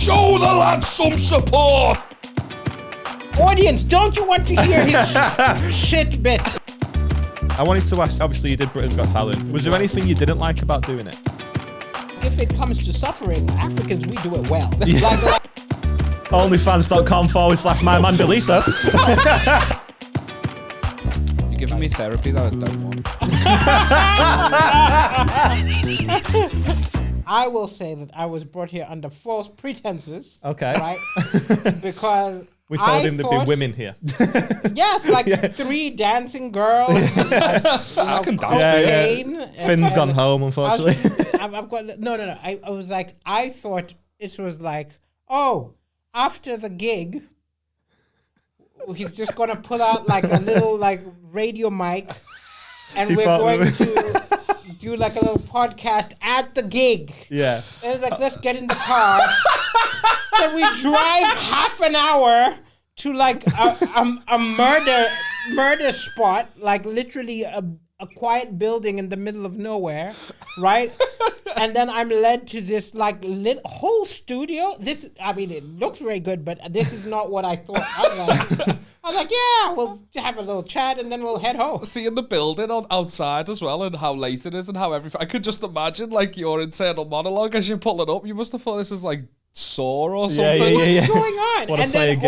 Show the lad some support. Audience, don't you want to hear his shit bits? I wanted to ask, obviously you did Britain's Got Talent. Was there anything you didn't like about doing it? If it comes to suffering, Africans, we do it well. Onlyfans.com/my man Daliso. You're giving me therapy that I don't want. I will say that I was brought here under false pretenses. Okay. Right? Because we told him there'd be women here. Yes, like 3 dancing girls. I can dance. Finn's gone home, unfortunately. I've got no. I was like, I thought it was like, oh, after the gig, he's just gonna pull out like a little like radio mic, and we're going to do like a little podcast at the gig. Yeah. And it's like, let's get in the car. Then we drive half an hour to like a murder spot, like literally a quiet building in the middle of nowhere, right? And then I'm led to this like whole studio. It looks very good, but this is not what I thought. I was like, yeah, we'll have a little chat and then we'll head home. Seeing the building outside as well and how late it is and how everything. I could just imagine like your internal monologue as you pull it up. You must have thought this was like Saw or something. What's going on? What and then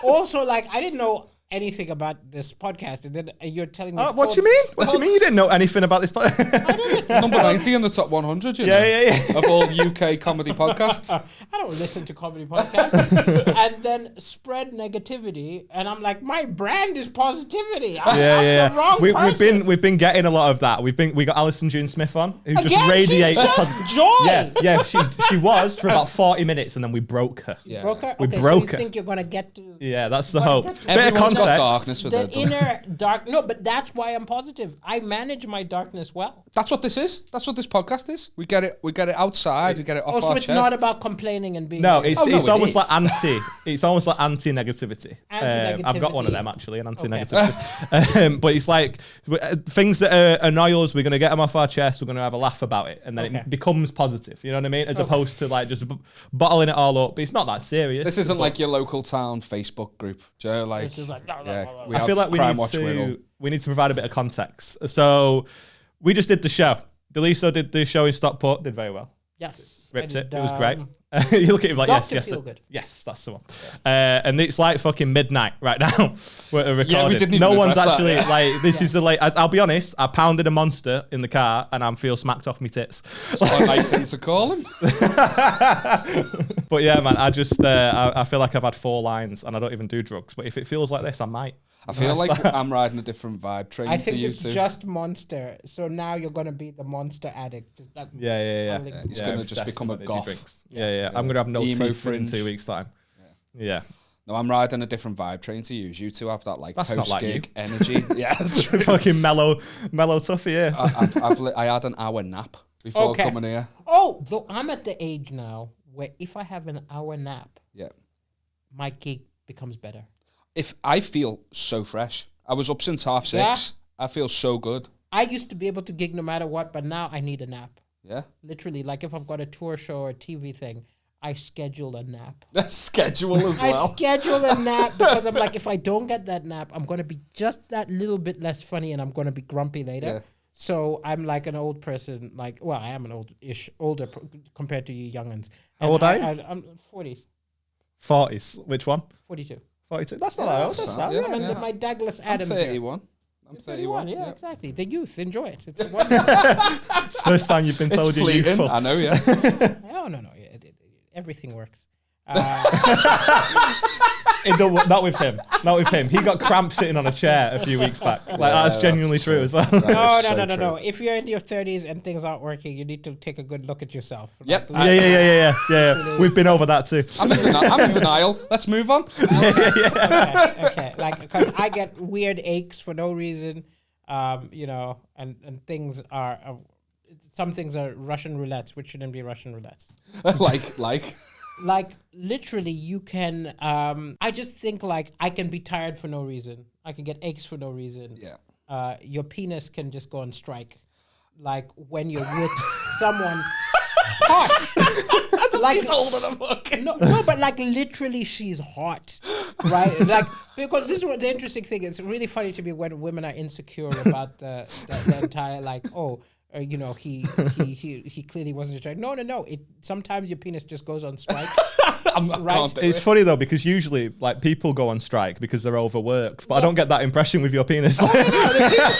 also like I didn't know anything about this podcast, and then you're telling me. What do you mean? What do you mean you didn't know anything about this podcast? Number 90 in the top 100, you know? Yeah. Of all UK comedy podcasts. I don't listen to comedy podcasts. And then spread negativity, and I'm like, my brand is positivity. I'm the wrong person. We've been getting a lot of that. We got Alison June Smith on, who just radiates just joy. Yeah. She was for about 40 minutes, and then we broke her. Yeah. Broke her? We okay, broke so you her. think you're gonna get to? Yeah, that's the hope. Everyone's got darkness with the it. inner dark. No, but that's why I'm positive. I manage my darkness well. That's what this is. That's what this podcast is. We get it outside. We get it off our chest. So it's not about complaining and being. No, it's almost like anti. It's almost like anti-negativity. Anti-negativity. I've got one of them actually, an anti-negativity. But it's like things that annoy us. We're gonna get them off our chest. We're gonna have a laugh about it, and then it becomes positive. You know what I mean? As opposed to like just bottling it all up. But it's not that serious. This isn't like your local town Facebook group. Do you know, like, It's just like, I feel like we need to provide a bit of context. So we just did the show. Daliso did the show in Stockport, did very well. Yes. Ripped it. It was great. You look at him like, yes. Yes, that's the one. And it's like fucking midnight right now. We're recording. Yeah, we didn't even no one's address actually that, like, this is the late. I'll be honest, I pounded a monster in the car and I feel smacked off my tits. That's not a nice thing to call him. But yeah, man, I just, I feel like I've had 4 lines and I don't even do drugs. But if it feels like this, I might. I feel like I'm riding a different vibe train I to think you it's two. just Monster. So now you're going to be the Monster addict. Like, Yeah. He's going to just become a goth. Yeah. I'm going to have no Emo teeth in 2 weeks' time. Yeah. No, I'm riding a different vibe train to you. You two have that like post-gig like energy. Yeah, that's true. Fucking mellow Tuffy, yeah. I had an hour nap before coming here. Oh, though I'm at the age now where if I have an hour nap, my gig becomes better. If I feel so fresh. I was up since 6:30. Yeah. I feel so good. I used to be able to gig no matter what, but now I need a nap. Yeah. Literally, like if I've got a tour show or a TV thing, I schedule a nap. Schedule as well. I schedule a nap because I'm like, if I don't get that nap, I'm going to be just that little bit less funny and I'm going to be grumpy later. Yeah. So I'm like an old person, like, well, I am an older compared to you young'uns. How old are you? I'm 40s. 40s? Which one? 42. 42. That's not that old. That's that. Yeah. My Douglas Adams. I'm 31. I'm 31. Yeah, exactly. The youth, enjoy it. It's wonderful. It's the first time you've been told you're youthful. I know, yeah. No. Everything works. Not with him. Not with him. He got cramp sitting on a chair a few weeks back. Like that's genuinely true as well. No. If you're in your 30s and things aren't working, you need to take a good look at yourself. Yep. Yeah. We've been over that too. I'm in denial. Let's move on. Okay. Like, because I get weird aches for no reason, and things are. Some things are Russian roulettes, which shouldn't be Russian roulettes. Like literally you can, I just think like I can be tired for no reason. I can get aches for no reason. Yeah. Your penis can just go on strike. Like when you're with someone hot. like he's holding a fucking... No, but like literally she's hot, right? Like, because this is what the interesting thing is. It's really funny to me when women are insecure about the entire like, you know, he clearly wasn't attracted. No. Sometimes your penis just goes on strike. Right? It's funny though, because usually like people go on strike because they're overworked, but I don't get that impression with your penis. It's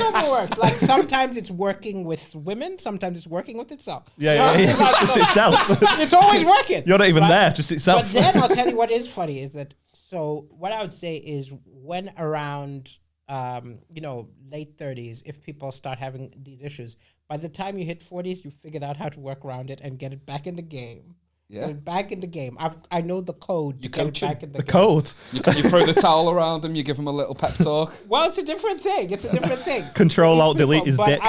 overworked. Like sometimes it's working with women, sometimes it's working with itself. Yeah. Just itself. It's always working. You're not even there, just itself. But then I'll tell you what is funny is that, so what I would say is when around, you know, late 30s, if people start having these issues, by the time you hit 40s, you figured out how to work around it and get it back in the game. Yeah. Back in the game. I know the code to get it back in the game. Code? You throw the towel around him, you give him a little pep talk. Well, it's a different thing. Control Alt Delete his dick.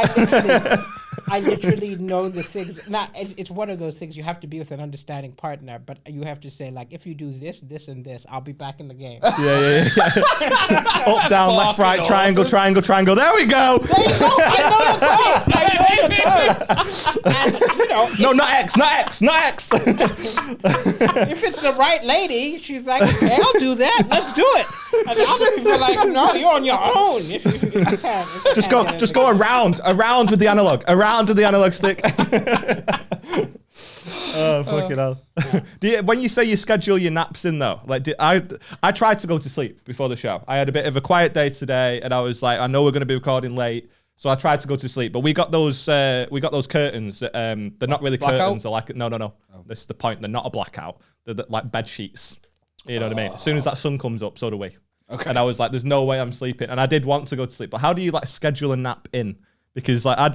I literally know the things. Now, it's one of those things you have to be with an understanding partner, but you have to say, like, if you do this, this, and this, I'll be back in the game. Yeah. Up, down, left, right, triangle. There we go. There you go. I know the code. And, you know, No, not X. if it's the right lady, she's like, okay, I'll do that. Let's do it. And the other people are like, no, you're on your own. If you can. Just go around with the analog. Around with the analog stick. Oh, fucking hell. When you say you schedule your naps in though, like I tried to go to sleep before the show. I had a bit of a quiet day today and I was like, I know we're going to be recording late. So I tried to go to sleep, but we got those curtains. They're not really blackout? Curtains. They're like, no. Oh. This is the point. They're not a blackout. They're like bed sheets. You know what I mean? As soon as that sun comes up, so do we. Okay. And I was like, there's no way I'm sleeping. And I did want to go to sleep, but how do you like schedule a nap in? Because like I'd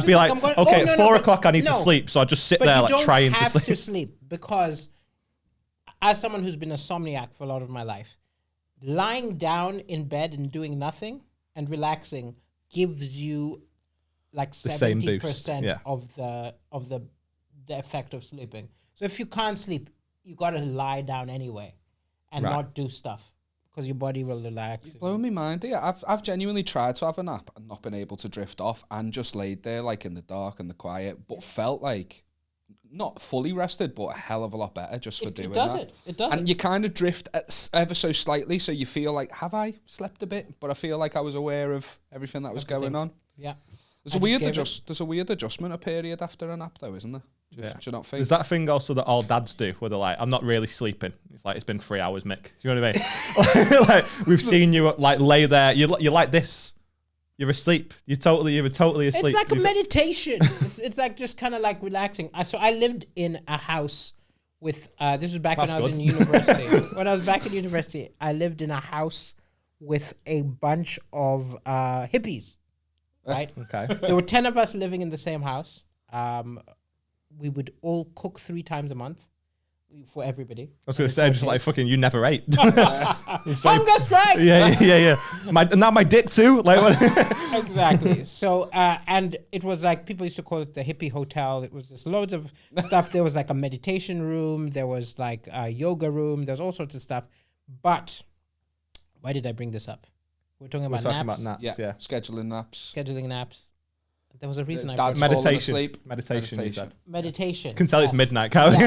be like, okay, at 4 o'clock I need to sleep, so I just sit there like trying to sleep. But you don't have to sleep because, as someone who's been a somniac for a lot of my life, lying down in bed and doing nothing and relaxing gives you like 70% of the effect of sleeping. So if you can't sleep, you gotta lie down anyway and not do stuff. Because your body will relax. You're blowing me mind. Yeah, I've genuinely tried to have a nap and not been able to drift off and just laid there like in the dark and the quiet, but felt like not fully rested, but a hell of a lot better just for doing that. It does. And you kind of drift ever so slightly, so you feel like, have I slept a bit? But I feel like I was aware of everything that was going on. Yeah. There's a weird adjustment period after a nap, though, isn't there? Do you not think? There's that thing also that all dads do where they're like, I'm not really sleeping. It's like, it's been 3 hours, Mick. Do you know what I mean? Like, we've seen you like lay there. You're like this. You're asleep. You're totally asleep. It's like a meditation. it's like just kind of like relaxing. So I lived in a house with, this was back when I was in university. When I was back in university, I lived in a house with a bunch of hippies, right? Okay. There were 10 of us living in the same house. We would all cook 3 times a month for everybody. I was going to say, just like fucking, you never ate. Hunger strike! Yeah. Now my dick too. Like what? Exactly. So, and it was like, people used to call it the hippie hotel. It was just loads of stuff. There was like a meditation room. There was like a yoga room. There's all sorts of stuff. But why did I bring this up? We're talking about naps. Yeah. Scheduling naps. There was a reason I Dad's falling asleep. Meditation. Meditation. Can tell it's midnight, can't we?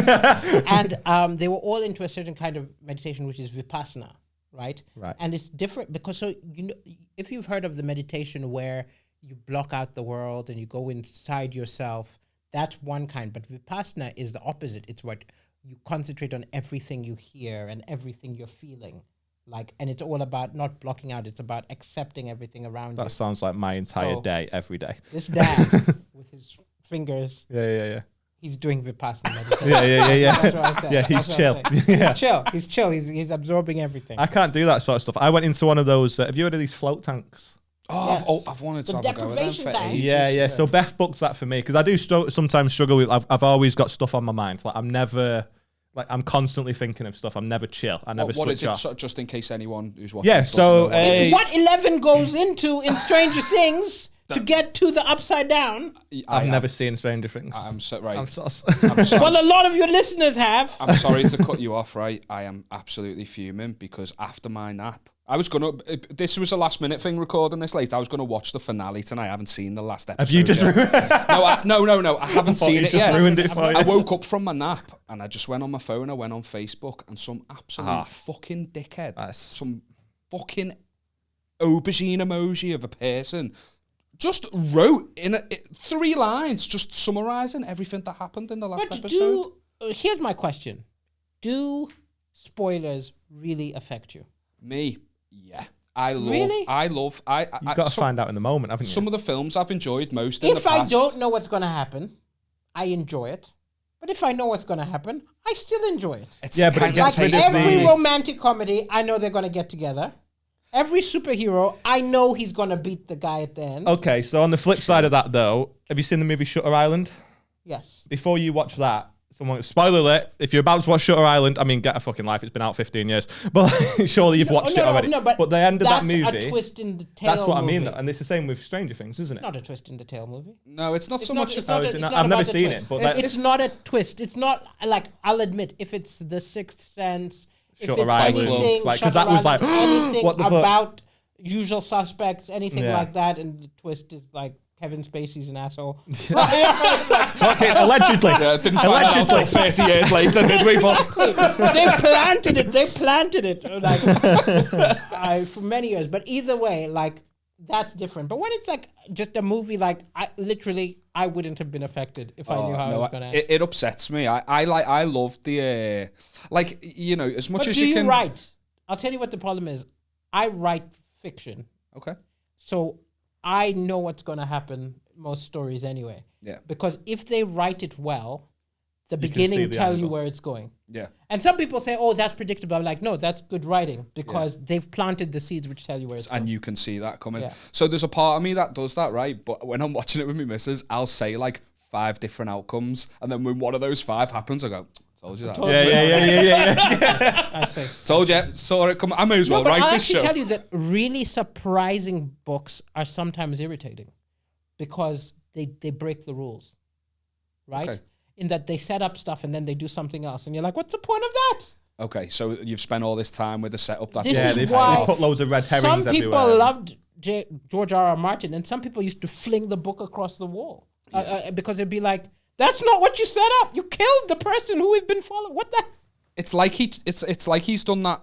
And they were all into a certain kind of meditation, which is vipassana, right? Right. And it's different because, so you know, if you've heard of the meditation where you block out the world and you go inside yourself, that's one kind. But vipassana is the opposite. It's what you concentrate on everything you hear and everything you're feeling. Like, and it's all about not blocking out. It's about accepting everything around you. That sounds like my entire day, every day. This dad with his fingers. Yeah. He's doing Vipassana meditation. Yeah. That's what I said. Yeah, he's chill. He's chill. He's absorbing everything. I can't do that sort of stuff. I went into one of those. Have you heard of these float tanks? I've wanted to have a go with them for ages. Yeah. So Beth books that for me because I do sometimes struggle with. I've always got stuff on my mind. Like I'm constantly thinking of stuff. I'm never chill. I never switch off. Just in case anyone who's watching. Yeah. So it's what 11 goes into in Stranger Things. to get to the upside down. I've never seen Stranger Things. I'm so right. I'm so Well, a lot of your listeners have. I'm sorry to cut you off, right? I am absolutely fuming because after my nap, this was a last minute thing recording this late. I was going to watch the finale tonight. I haven't seen the last episode. Have you just ruined No, I haven't seen it yet. Ruined it for you. I woke up from my nap and I just went on my phone. I went on Facebook and some absolute fucking dickhead, some fucking aubergine emoji of a person just wrote in 3 lines, just summarising everything that happened in the last episode. Here's my question. Do spoilers really affect you? Me? Yeah. You've got to find out in the moment, haven't you? Some of the films I've enjoyed most in the past. If I don't know what's going to happen, I enjoy it. But if I know what's going to happen, I still enjoy it. But it gets like every romantic comedy, I know they're going to get together. Every superhero, I know he's going to beat the guy at the end. Okay, so on the flip side of that, though, have you seen the movie Shutter Island? Yes. Before you watch that, spoiler alert, if you're about to watch Shutter Island, I mean, get a fucking life. It's been out 15 years. But surely you've watched it already. No, but the end of that movie... That's a twist in the tail. That's what movie. I mean. And it's the same with Stranger Things, isn't it? It's not a twist in the tail movie. No, it's not so much... I've never seen it. But it's not a twist. It's not, like, I'll admit, if it's The Sixth Sense, Shutter Island, because that was like, what the fuck? About Usual Suspects, anything like that, and the twist is like, Kevin Spacey's an asshole. Fucking allegedly. Yeah, didn't find out until 30 years later, did we? They planted it. Like, for many years. But either way, like, that's different. But when it's like just a movie, like, I wouldn't have been affected if I knew how it was going to end. It upsets me. I love the, like, you know, as much as you can... write? I'll tell you what the problem is. I write fiction. Okay. So I know what's going to happen most stories anyway. Yeah. Because if they write it well, the beginning tell you where it's going. Yeah. And some people say, oh, that's predictable. I'm like, no, that's good writing because they've planted the seeds which tell you where it's going. And you can see that coming. Yeah. So there's a part of me that does that, right? But when I'm watching it with my missus, I'll say like 5 different outcomes. And then when one of those 5 happens, I go, told you that. Yeah. I say. Told you. Saw it come. I may as well write this show. I'll actually tell you that really surprising books are sometimes irritating because they break the rules, right? Okay. In that they set up stuff and then they do something else. And you're like, what's the point of that? Okay, so you've spent all this time with the setup that... They put loads of red herrings everywhere. Some people loved George R.R. Martin and some people used to fling the book across the wall because it'd be like, that's not what you set up. You killed the person who we've been following. What the... It's like he's done that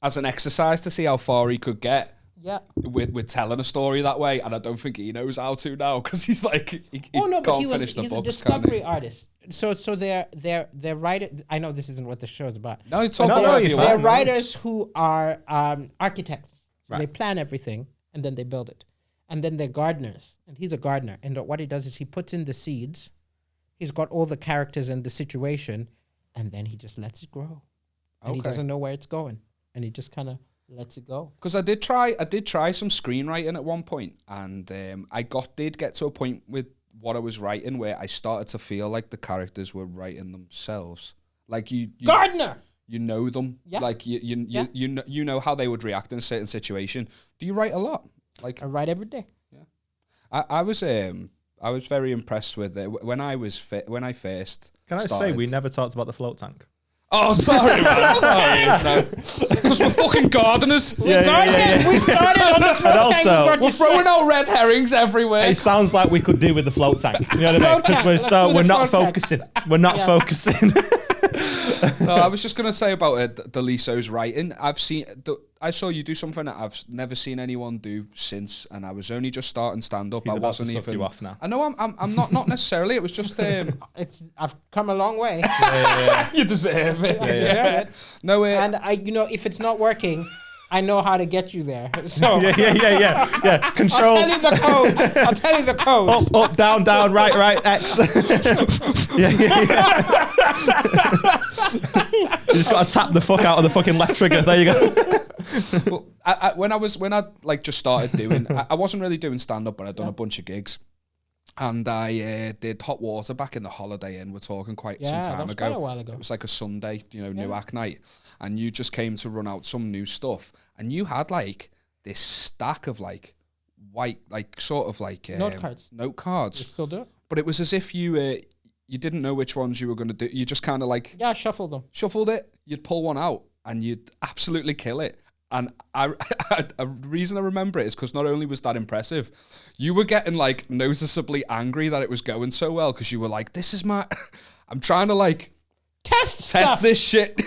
as an exercise to see how far he could get. Yeah. With telling a story that way, and I don't think he knows how to now because he's like he can't finish the books. He's a discovery artist. So they're writers. I know this isn't what the show is about. No, it's all they're writers who are architects. So right. They plan everything and then they build it, and then they're gardeners. And he's a gardener, and what he does is he puts in the seeds. He's got all the characters and the situation, and then he just lets it grow. And he doesn't know where it's going, and he just kind of lets it go. Because I did try some screenwriting at one point, and I did get to a point with what I was writing where I started to feel like the characters were writing themselves. Like you Gardener. You know them. Yeah. Like you know how they would react in a certain situation. Do you write a lot? Like I write every day. Yeah. I was very impressed with it when I first. Can I say we never talked about the float tank? Oh, sorry, man. Sorry. Because we're fucking gardeners. We started on the float tank. We're throwing out red herrings everywhere. It sounds like we could do with the float tank. You know what I mean? Because we're not focusing. We're not focusing. No, I was just going to say about Daliso's writing. I saw you do something that I've never seen anyone do since, and I was only just starting stand up. He's I wasn't about to suck even. You off now. I know I'm not necessarily. It was just I've come a long way. You deserve it. I deserve it. No, and if it's not working, I know how to get you there. So yeah. Control. I'll tell you the code. Up, down, right, X. yeah. You just got to tap the fuck out of the fucking left trigger. There you go. Well, when I like just started doing, I wasn't really doing stand up, but I'd done a bunch of gigs. And I did Hot Water back in the Holiday Inn. We're talking quite some time ago. Quite a while ago. It was like a Sunday, Newark night. And you just came to run out some new stuff. And you had like this stack of like white, like sort of like note cards. Note cards. You still do it? But it was as if you didn't know which ones you were going to do. You just kind of like Shuffled them. Shuffled it. You'd pull one out and you'd absolutely kill it. And a reason I remember it is because not only was that impressive, you were getting like noticeably angry that it was going so well because you were like, "This is my, I'm trying to like test this shit."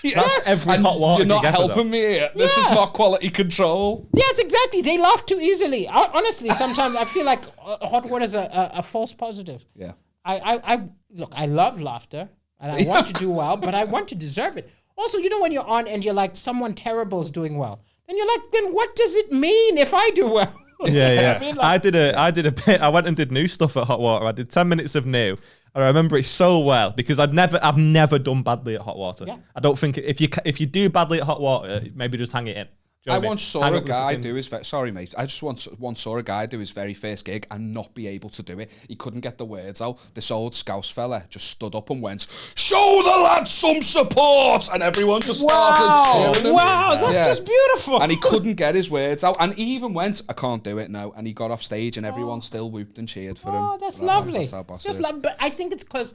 Yes. That's every hot water. You're not together, helping me here. This is not quality control. Yes, exactly. They laugh too easily. Honestly, sometimes I feel like hot water is a false positive. Yeah. I look, I love laughter and I want to do well, but I want to deserve it. Also, you know, when you're on and you're like, someone terrible is doing well, then you're like, then what does it mean if I do well? Yeah. I mean, like, I did a bit. I went and did new stuff at Hot Water. I did 10 minutes of new, and I remember it so well because I've never done badly at Hot Water. Yeah. I don't think if you do badly at Hot Water, maybe just hang it in. I once saw a guy do his sorry mate. I just once saw a guy do his very first gig and not be able to do it. He couldn't get the words out. This old Scouse fella just stood up and went, "Show the lads some support," and everyone just started cheering him. Wow, that's just beautiful. And he couldn't get his words out, and he even went, "I can't do it now," and he got off stage, and everyone still whooped and cheered for him. Oh, that's lovely. That's how boss Just is. but I think it's because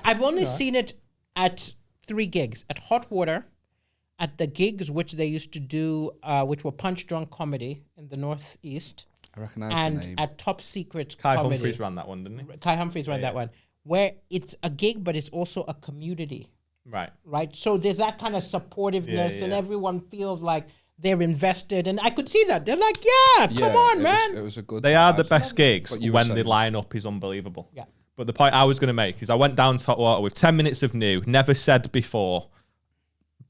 I've only seen it at 3 gigs at Hot Water. At the gigs which they used to do, which were Punch Drunk Comedy in the Northeast. I recognise and the name. at Top Secret Kai Comedy. Humphries ran that one, didn't he? Kai Humphries ran that one. Where it's a gig, but it's also a community. Right? So there's that kind of supportiveness and everyone feels like they're invested. And I could see that. They're like, come on, man. It was a good They are vibe. the best gigs when saying. the lineup is unbelievable. Yeah. But the point I was going to make is I went down to Hot Water with 10 minutes of new, never said before,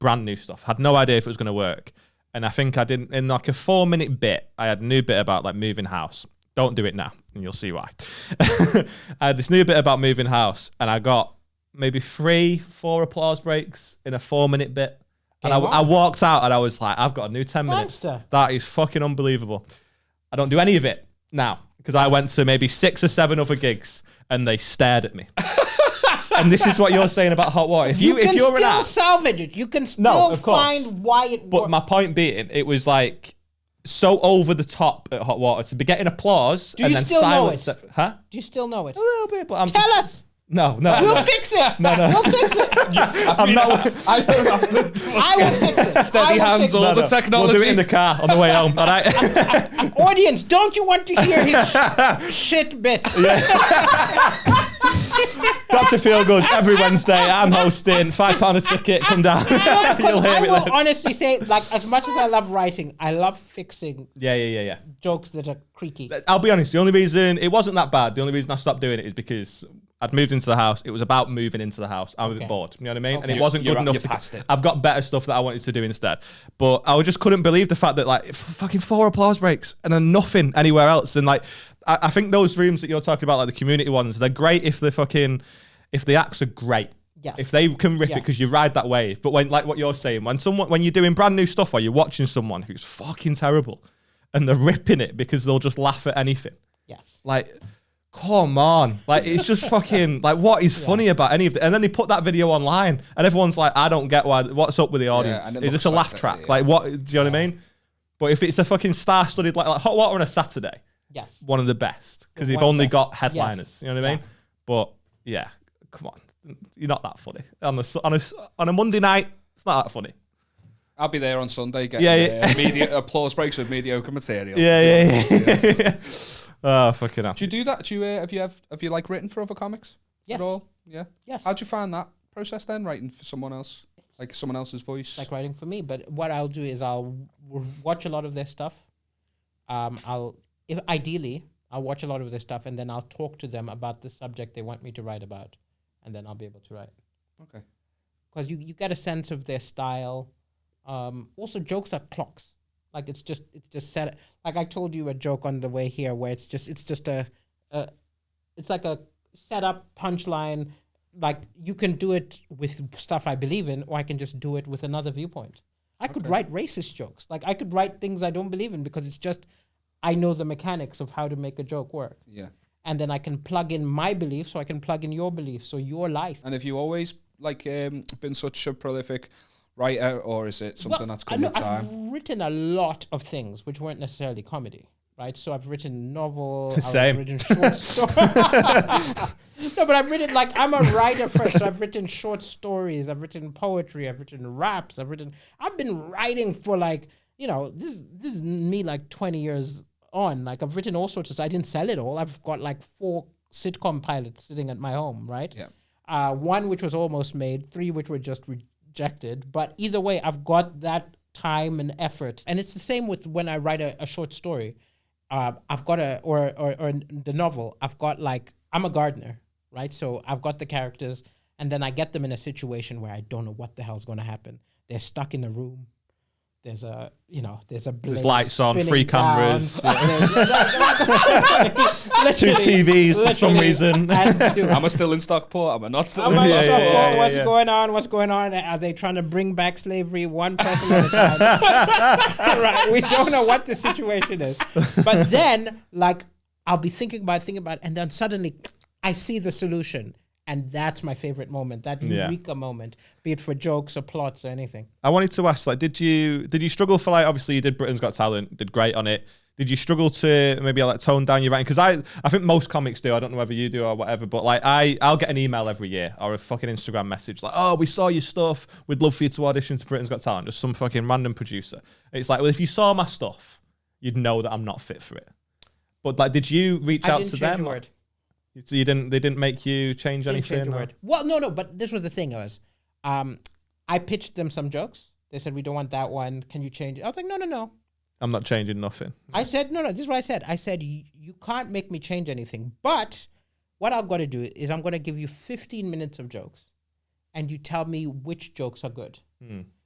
brand new stuff. Had no idea if it was going to work. And I think I didn't, in like a 4-minute bit, I had a new bit about like moving house. Don't do it now, and you'll see why. I had this new bit about moving house, and I got maybe 3-4 applause breaks in a 4-minute bit. And I walked out, and I was like, I've got a new 10 minutes. Monster. That is fucking unbelievable. I don't do any of it now, because I went to maybe 6 or 7 other gigs, and they stared at me. And this is what you're saying about Hot Water. If you're still an act, salvage it. You can still find why it works. but my point being, it was like so over the top at Hot Water to be getting applause and then silence. Huh? Do you still know it? A little bit, but Tell us. No. We'll fix it. No. We'll fix it. I'm not. I don't have to. I will fix it. Steady hands, all the technology. We'll do it in the car on the way home. All right. Audience, don't you want to hear his shit bit? Got to feel good every Wednesday. I'm hosting. £5 a ticket. Come down. You'll hear I it will then. honestly say, like, as much as I love writing, I love fixing Yeah. jokes that are creaky. I'll be honest. The only reason it wasn't that bad, the only reason I stopped doing it is because I'd moved into the house. It was about moving into the house. I was a bit bored. You know what I mean? And it wasn't good enough to. I've got better stuff that I wanted to do instead. But I just couldn't believe the fact that like fucking 4 applause breaks and then nothing anywhere else. And like I think those rooms that you're talking about, like the community ones, they're great if the acts are great. Yes. If they can rip it because you ride that wave. But when, like what you're saying, when you're doing brand new stuff or you're watching someone who's fucking terrible and they're ripping it because they'll just laugh at anything. Yes. Like, come on. Like, it's just fucking, like, what is funny about any of it? And then they put that video online and everyone's like, I don't get what's up with the audience. Is this a laugh track? Yeah. Like, what, do you know what I mean? But if it's a fucking star-studded, like Hot Water on a Saturday, one of the best. Because they've only got headliners. You know what I mean? But, yeah, come on. You're not that funny. On a Monday night, it's not that funny. I'll be there on Sunday getting applause breaks with mediocre material. Yeah. Oh, fucking hell. Do you do that? Do you have you like written for other comics? Yes. At all? Yeah. Yes. How'd you find that process then, writing for someone else, like someone else's voice? Like writing for me, but what I'll do is I'll watch a lot of their stuff. Ideally, I'll watch a lot of their stuff and then I'll talk to them about the subject they want me to write about, and then I'll be able to write. Okay. Because you get a sense of their style. Also, jokes are clocks. Like it's just set. Like I told you a joke on the way here, where it's like a setup punchline. Like you can do it with stuff I believe in, or I can just do it with another viewpoint. I could write racist jokes. Like I could write things I don't believe in because it's just I know the mechanics of how to make a joke work. Yeah. And then I can plug in my beliefs, so I can plug in your beliefs, so your life. And have you always been such a prolific writer, or is it something that's come with time? I've written a lot of things which weren't necessarily comedy, right? So I've written novel, Same. I've written short stories. No, but I've written, like, I'm a writer first, so I've written short stories, I've written poetry, I've written raps, I've been writing for, like, you know, this is me, like, 20 years on. Like, I've written all sorts of stuff. I didn't sell it all. I've got, like, 4 sitcom pilots sitting at my home, right? Yeah. 1 which was almost made, 3 which were just rejected. But either way, I've got that time and effort. And it's the same with when I write a short story. I've got or the novel, I've got, like, I'm a gardener, right? So I've got the characters, and then I get them in a situation where I don't know what the hell's going to happen. They're stuck in a room. There's There's lights on, 3 cameras, 2 TVs for some reason. Am I still in Stockport? Am I not still in Stockport? Stockport? What's going on? What's going on? Are they trying to bring back slavery one person at a time? Right. We don't know what the situation is. But then, like, I'll be thinking about it, and then suddenly I see the solution. And that's my favorite moment, that eureka moment, be it for jokes or plots or anything. I wanted to ask, like, did you struggle for, like, obviously you did Britain's Got Talent, did great on it. Did you struggle to maybe, like, tone down your writing? Because I think most comics do. I don't know whether you do or whatever, but, like, I'll get an email every year or a fucking Instagram message like, oh, we saw your stuff. We'd love for you to audition to Britain's Got Talent. Just some fucking random producer. It's like, well, if you saw my stuff, you'd know that I'm not fit for it. But, like, did you reach out to them? So they didn't make you change anything? Change a word. Well, no, but this was the thing. I pitched them some jokes. They said, we don't want that one. Can you change it? I was like, no. I'm not changing nothing. I said, no, this is what I said. I said, you can't make me change anything. But what I've got to do is I'm going to give you 15 minutes of jokes, and you tell me which jokes are good.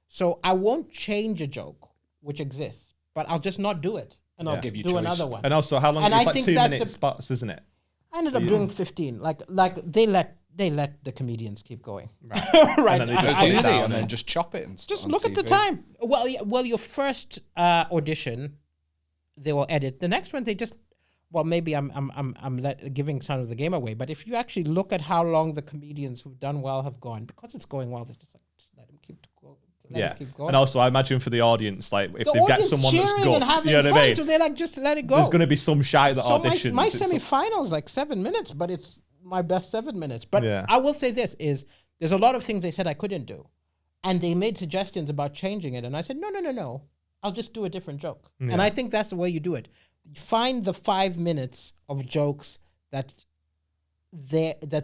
So I won't change a joke which exists, but I'll just not do it. And I'll give you do choice. Another one. And also, how long? It's like 2 minute spots, isn't it? I ended up doing 15. Like they let the comedians keep going. Right. Right. And then and then just chop it and just look at the time. Well, your first audition, they will edit. The next one, they just. Well, maybe I'm giving some of the game away, but if you actually look at how long the comedians who've done well have gone, because it's going well, they're just like, just let them keep going. And also, I imagine for the audience, like, if they get someone that's good, you know what I mean? So they're like, just let it go. There's going to be some shite that auditions. My semi-final is like 7 minutes, but it's my best 7 minutes. But I will say this, there's a lot of things they said I couldn't do. And they made suggestions about changing it. And I said, no. I'll just do a different joke. Yeah. And I think that's the way you do it. Find the 5 minutes of jokes that's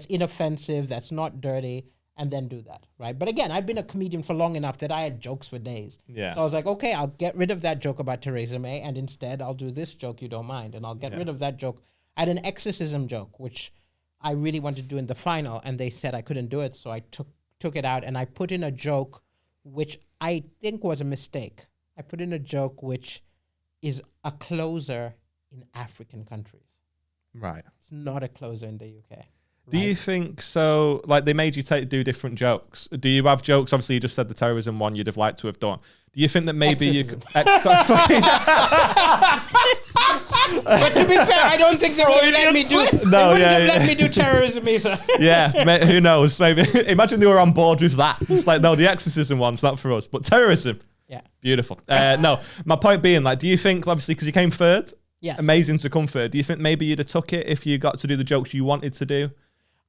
inoffensive, that's not dirty, and then do that, right? But again, I've been a comedian for long enough that I had jokes for days. Yeah. So I was like, okay, I'll get rid of that joke about Theresa May, and instead I'll do this joke you don't mind, and I'll get rid of that joke. I had an exorcism joke, which I really wanted to do in the final, and they said I couldn't do it, so I took it out, and I put in a joke which I think was a mistake. I put in a joke which is a closer in African countries. Right. It's not a closer in the UK. Do you think so? Like, they made you do different jokes. Do you have jokes? Obviously, you just said the terrorism one you'd have liked to have done. Do you think that maybe Exorcism. But to be fair, I don't think they would let me do it. No, let me do terrorism either. Who knows? Maybe imagine they were on board with that. It's like, no, the exorcism one's not for us, but terrorism. Yeah. Beautiful. No, my point being, like, do you think, obviously, because you came third, yes, amazing to come third. Do you think maybe you'd have took it if you got to do the jokes you wanted to do?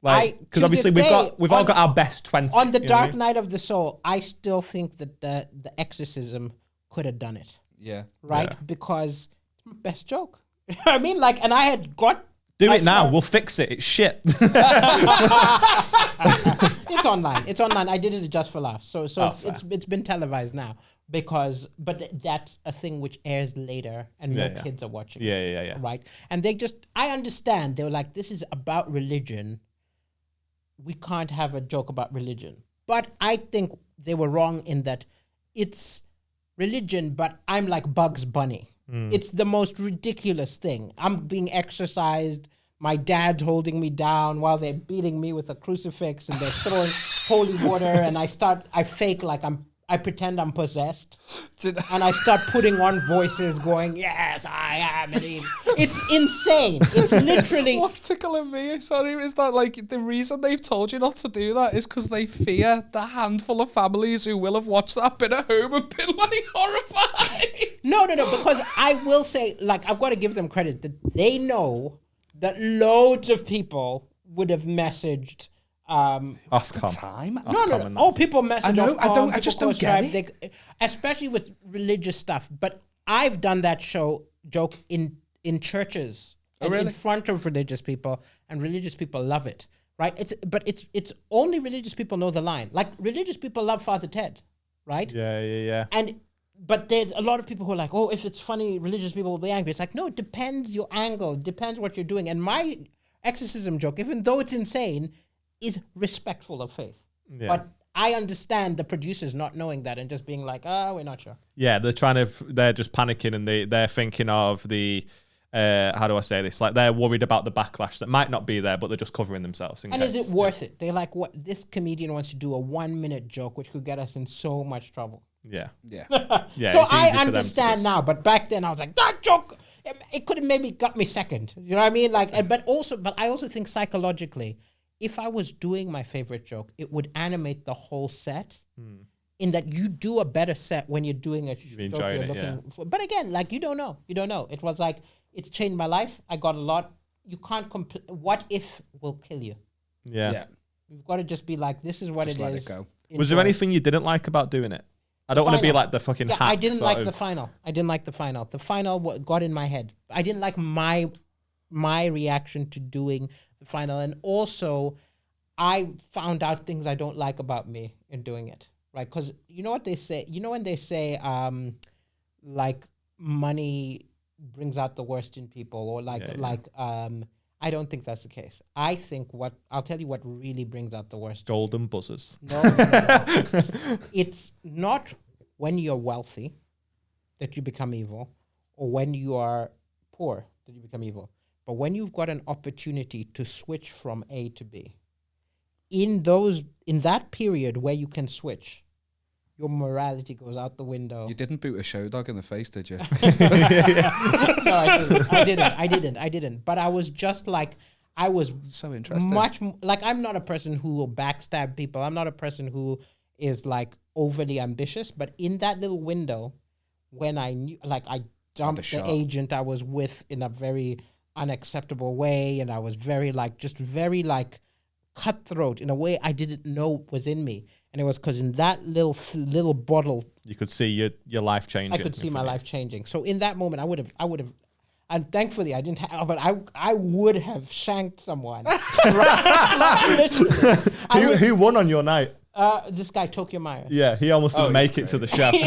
Like, because obviously we've all got our best 20. On the Dark Night of the Soul, I still think that the exorcism could have done it. Yeah. Right? Yeah. Because it's my best joke. I mean, like, and I had got... Do it now. We'll fix it. It's shit. It's online. I did it just for laughs. So it's been televised now. But that's a thing which airs later and no kids are watching. Yeah. Right? And I understand. They were like, this is about religion. We can't have a joke about religion. But I think they were wrong in that it's religion, but I'm like Bugs Bunny. It's the most ridiculous thing. I'm being exorcised. My dad's holding me down while they're beating me with a crucifix and they're throwing holy water. And I fake like I pretend I'm possessed, and I start putting on voices going, yes, I am an evil. It's insane. It's literally... What's tickling me, sorry, is that like the reason they've told you not to do that is because they fear the handful of families who will have watched that bit at home and been like horrified. No, because I will say, like, I've got to give them credit that they know that loads of people would have messaged... time? No. Oh, people message. I just don't get it. Especially with religious stuff. But I've done that joke in churches and in front of religious people, and religious people love it. Right? It's only religious people know the line. Like religious people love Father Ted, right? Yeah. But there's a lot of people who are like, oh, if it's funny, religious people will be angry. It's like, no, it depends your angle, it depends what you're doing. And my exorcism joke, even though it's insane, is respectful of faith. Yeah. But I understand the producers not knowing that and just being like, we're not sure. Yeah, they're just panicking and they're thinking of the, how do I say this? Like they're worried about the backlash that might not be there, but they're just covering themselves. And is it worth it? They're like, what? This comedian wants to do a 1-minute joke, which could get us in so much trouble. Yeah. So I understand now, but back then I was like, that joke, it could have maybe got me second. You know what I mean? Like, but I also think psychologically, if I was doing my favorite joke, it would animate the whole set. In that you do a better set when you're doing a joke you're looking for. But again, like you don't know. It was like, it's changed my life. I got a lot. You can't what if will kill you. Yeah. You've got to just be like, this is what just it let is. It go. Was there anything you didn't like about doing it? I don't want to be like the fucking hack. I didn't like the final. The final got in my head. I didn't like my reaction to doing the final, and also I found out things I don't like about me in doing it, right? Because you know what they say, when they say like money brings out the worst in people, or I don't think that's the case. I think I'll tell you what really brings out the worst. Golden buzzers. No. It's not when you're wealthy that you become evil, or when you are poor that you become evil. But when you've got an opportunity to switch from A to B, in that period where you can switch, your morality goes out the window. You didn't boot a show dog in the face, did you? No, I didn't. But I was just like, I was so interesting. Like, I'm not a person who will backstab people. I'm not a person who is like overly ambitious. But in that little window, when I knew, like, I dumped the agent I was with in a very unacceptable way, and I was very cutthroat in a way I didn't know was in me, and it was because in that little bottle you could see your life changing. I could see my life changing. So in that moment, I would have, and thankfully I didn't have, but I would have shanked someone. Who won on your night? This guy, Tokyo Myers. Yeah, he almost didn't make it to the shaft.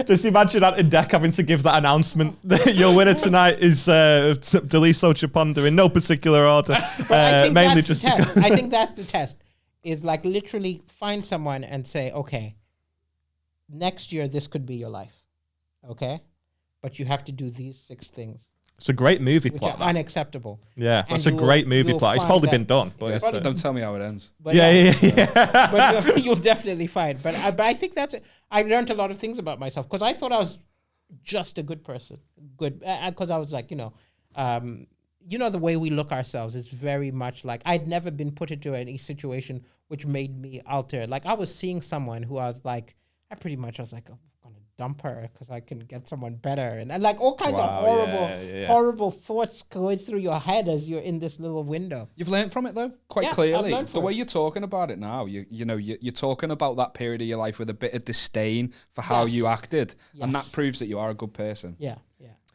Just imagine that in deck having to give that announcement. Your winner tonight is Daliso Chaponda in no particular order. Mainly just because I think that's the test. Is like literally find someone and say, okay, next year this could be your life, okay? But you have to do these 6 things. It's a great movie plot. Which are unacceptable. Yeah, that's a great movie plot. It's probably been done. But don't tell me how it ends. But but you'll definitely find. But I think that's it. I learned a lot of things about myself because I thought I was just a good person. Because I was like, the way we look ourselves is very much like I'd never been put into any situation which made me alter. Like I was seeing someone who I was like, I was like, I'm going to dump her because I can get someone better. And like all kinds of horrible thoughts going through your head as you're in this little window. You've learned from it though, quite clearly. The way you're talking about it now, you're talking about that period of your life with a bit of disdain for how you acted. Yes. And that proves that you are a good person. Yeah.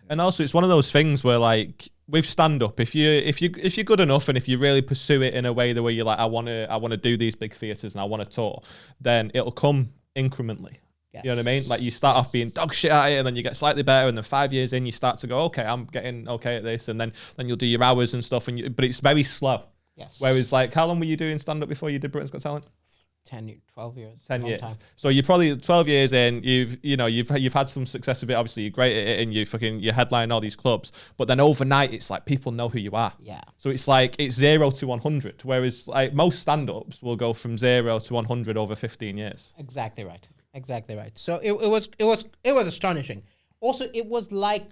And also it's one of those things where like with stand up, if you're good enough and if you really pursue it in a way the way you're like, I wanna do these big theatres and I wanna tour, then it'll come incrementally. Yes. You know what I mean? Like you start off being dog shit at it and then you get slightly better and then 5 years in you start to go, okay, I'm getting okay at this, and then you'll do your hours and stuff, but it's very slow. Yes. Whereas like how long were you doing stand up before you did Britain's Got Talent? 12 years. 10 years. Time. So you're probably 12 years in, you've had some success with it. Obviously you're great at it and you headline all these clubs, but then overnight it's like people know who you are. Yeah. So it's like it's 0 to 100, whereas like most stand-ups will go from 0 to 100 over 15 years. Exactly right. So it was astonishing. Also, it was like,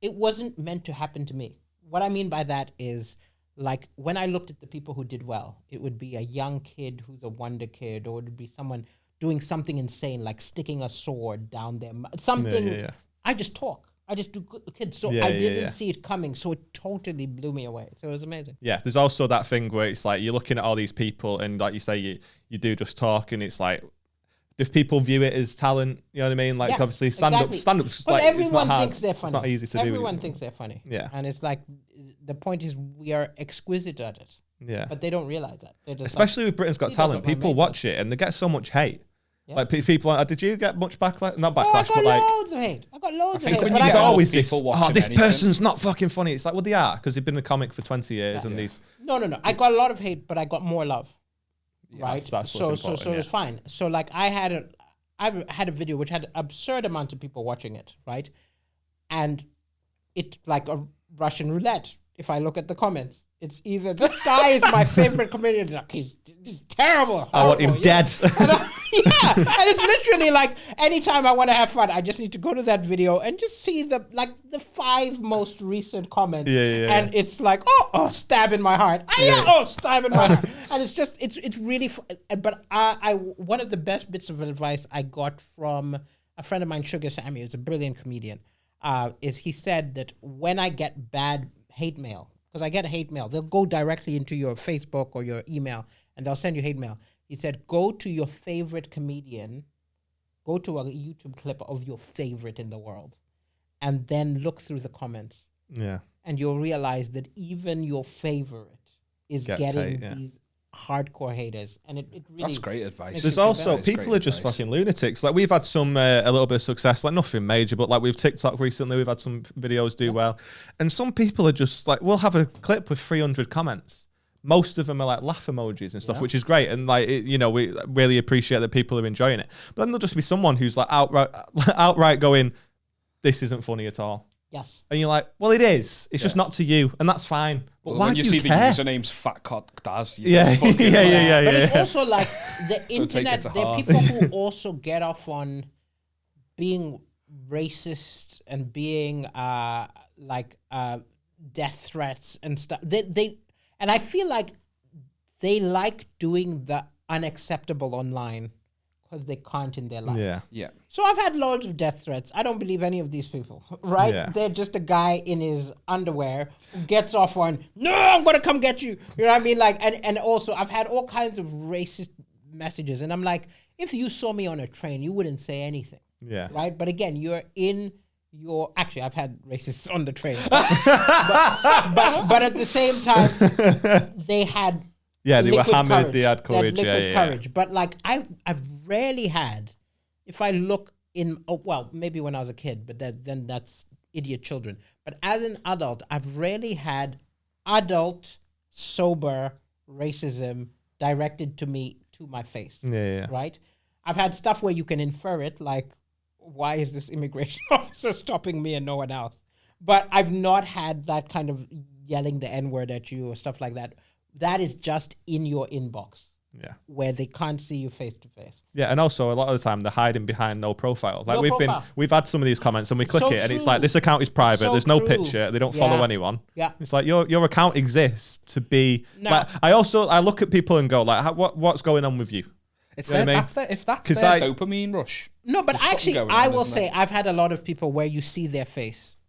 it wasn't meant to happen to me. What I mean by that is, like, when I looked at the people who did well, it would be a young kid who's a wonder kid, or it would be someone doing something insane, like sticking a sword down their something. Yeah. I just talk. I just do good kids. So I didn't see it coming. So it totally blew me away. So it was amazing. Yeah, there's also that thing where it's like you're looking at all these people and like you say, you do just talk and it's like, if people view it as talent, you know what I mean? Like obviously stand-up's like, everyone thinks they're funny. It's not easy to do. Everyone thinks they're funny. Yeah. And it's like, the point is we are exquisite at it. Yeah. But they don't realize that. They're just especially with Britain's Got Talent, people watch it and they get so much hate. Yeah. Like people, like, did you get much backlash? Not backlash, but like loads of hate. I got loads of hate. When but you I get always this, this person's not fucking funny. It's like, well, they are because they've been a comic for 20 years and these. No. I got a lot of hate, but I got more love. Right. That's so it was fine. So like I had a video which had absurd amount of people watching it, right? And it like a Russian roulette. If I look at the comments, it's either this guy is my favorite comedian, like he's terrible. Horrible, I want him dead. And and it's literally like anytime I want to have fun, I just need to go to that video and just see the 5 most recent comments. And it's like, oh, stab in my heart. Stab in my heart. And it's really, but one of the best bits of advice I got from a friend of mine, Sugar Sammy, who's a brilliant comedian, is he said that when I get bad hate mail, because I get hate mail, they'll go directly into your Facebook or your email and they'll send you hate mail. He said, go to your favorite comedian, go to a YouTube clip of your favorite in the world, and then look through the comments. Yeah. And you'll realize that even your favorite is getting these hardcore haters. And it really... That's great advice. There's also, people are just fucking lunatics. Like we've had some, a little bit of success, like nothing major, but like we've TikTok recently, we've had some videos do well. And some people are just like, we'll have a clip with 300 comments. Most of them are like laugh emojis and stuff, which is great. And like, we really appreciate that people are enjoying it. But then there'll just be someone who's like outright going, this isn't funny at all. Yes. And you're like, well, it is. It's just not to you. And that's fine. But well, why when do you you see care? the username's Fat Cock Daz. Yeah. But it's also like the internet, there are people who also get off on being racist and being death threats and stuff. And I feel like they like doing the unacceptable online because they can't in their life. Yeah. So I've had loads of death threats. I don't believe any of these people, right? Yeah. They're just a guy in his underwear who gets off on, no, I'm going to come get you. You know what I mean? Like, and also I've had all kinds of racist messages. And I'm like, if you saw me on a train, you wouldn't say anything. Yeah. Right? But again, you're in your... Actually, I've had racists on the train. but at the same time, they had... Yeah, they were hammered, courage. they had courage. Courage. But like, I've rarely had... If I look in... Oh, well, maybe when I was a kid, but then that's idiot children. But as an adult, I've rarely had adult, sober racism directed to me, to my face. Yeah. Right? I've had stuff where you can infer it, like, why is this immigration officer stopping me and no one else? But I've not had that kind of yelling the N-word at you or stuff like that. That is just in your inbox. Yeah. Where they can't see you face to face. Yeah, and also a lot of the time they're hiding behind no profile. Like No we've had some of these comments and we click So it and it's true. like, this account is private, So there's no true. picture, they don't follow anyone. Yeah. It's like your account exists to be No. like, I look at people and go like, what's going on with you? It's You know their, what I mean? if that's 'Cause their dopamine rush. No, but there's something actually, going I on, will isn't say there? I've had a lot of people where you see their face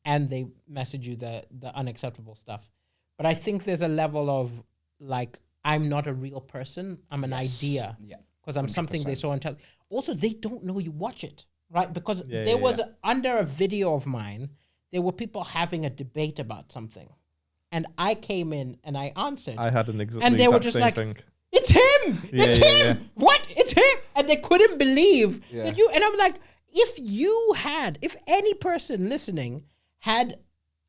and they message you the unacceptable stuff. But I think there's a level of like, I'm not a real person. I'm an idea. Yeah. Because I'm something they 100%. saw on television. Also, they don't know you watch it, right? Because there was under a video of mine, there were people having a debate about something. And I came in and I answered. I had an And they were just like, thing. it's him! It's him! Yeah. What? It's him! And they couldn't believe Yeah. that you... And I'm like, if any person listening had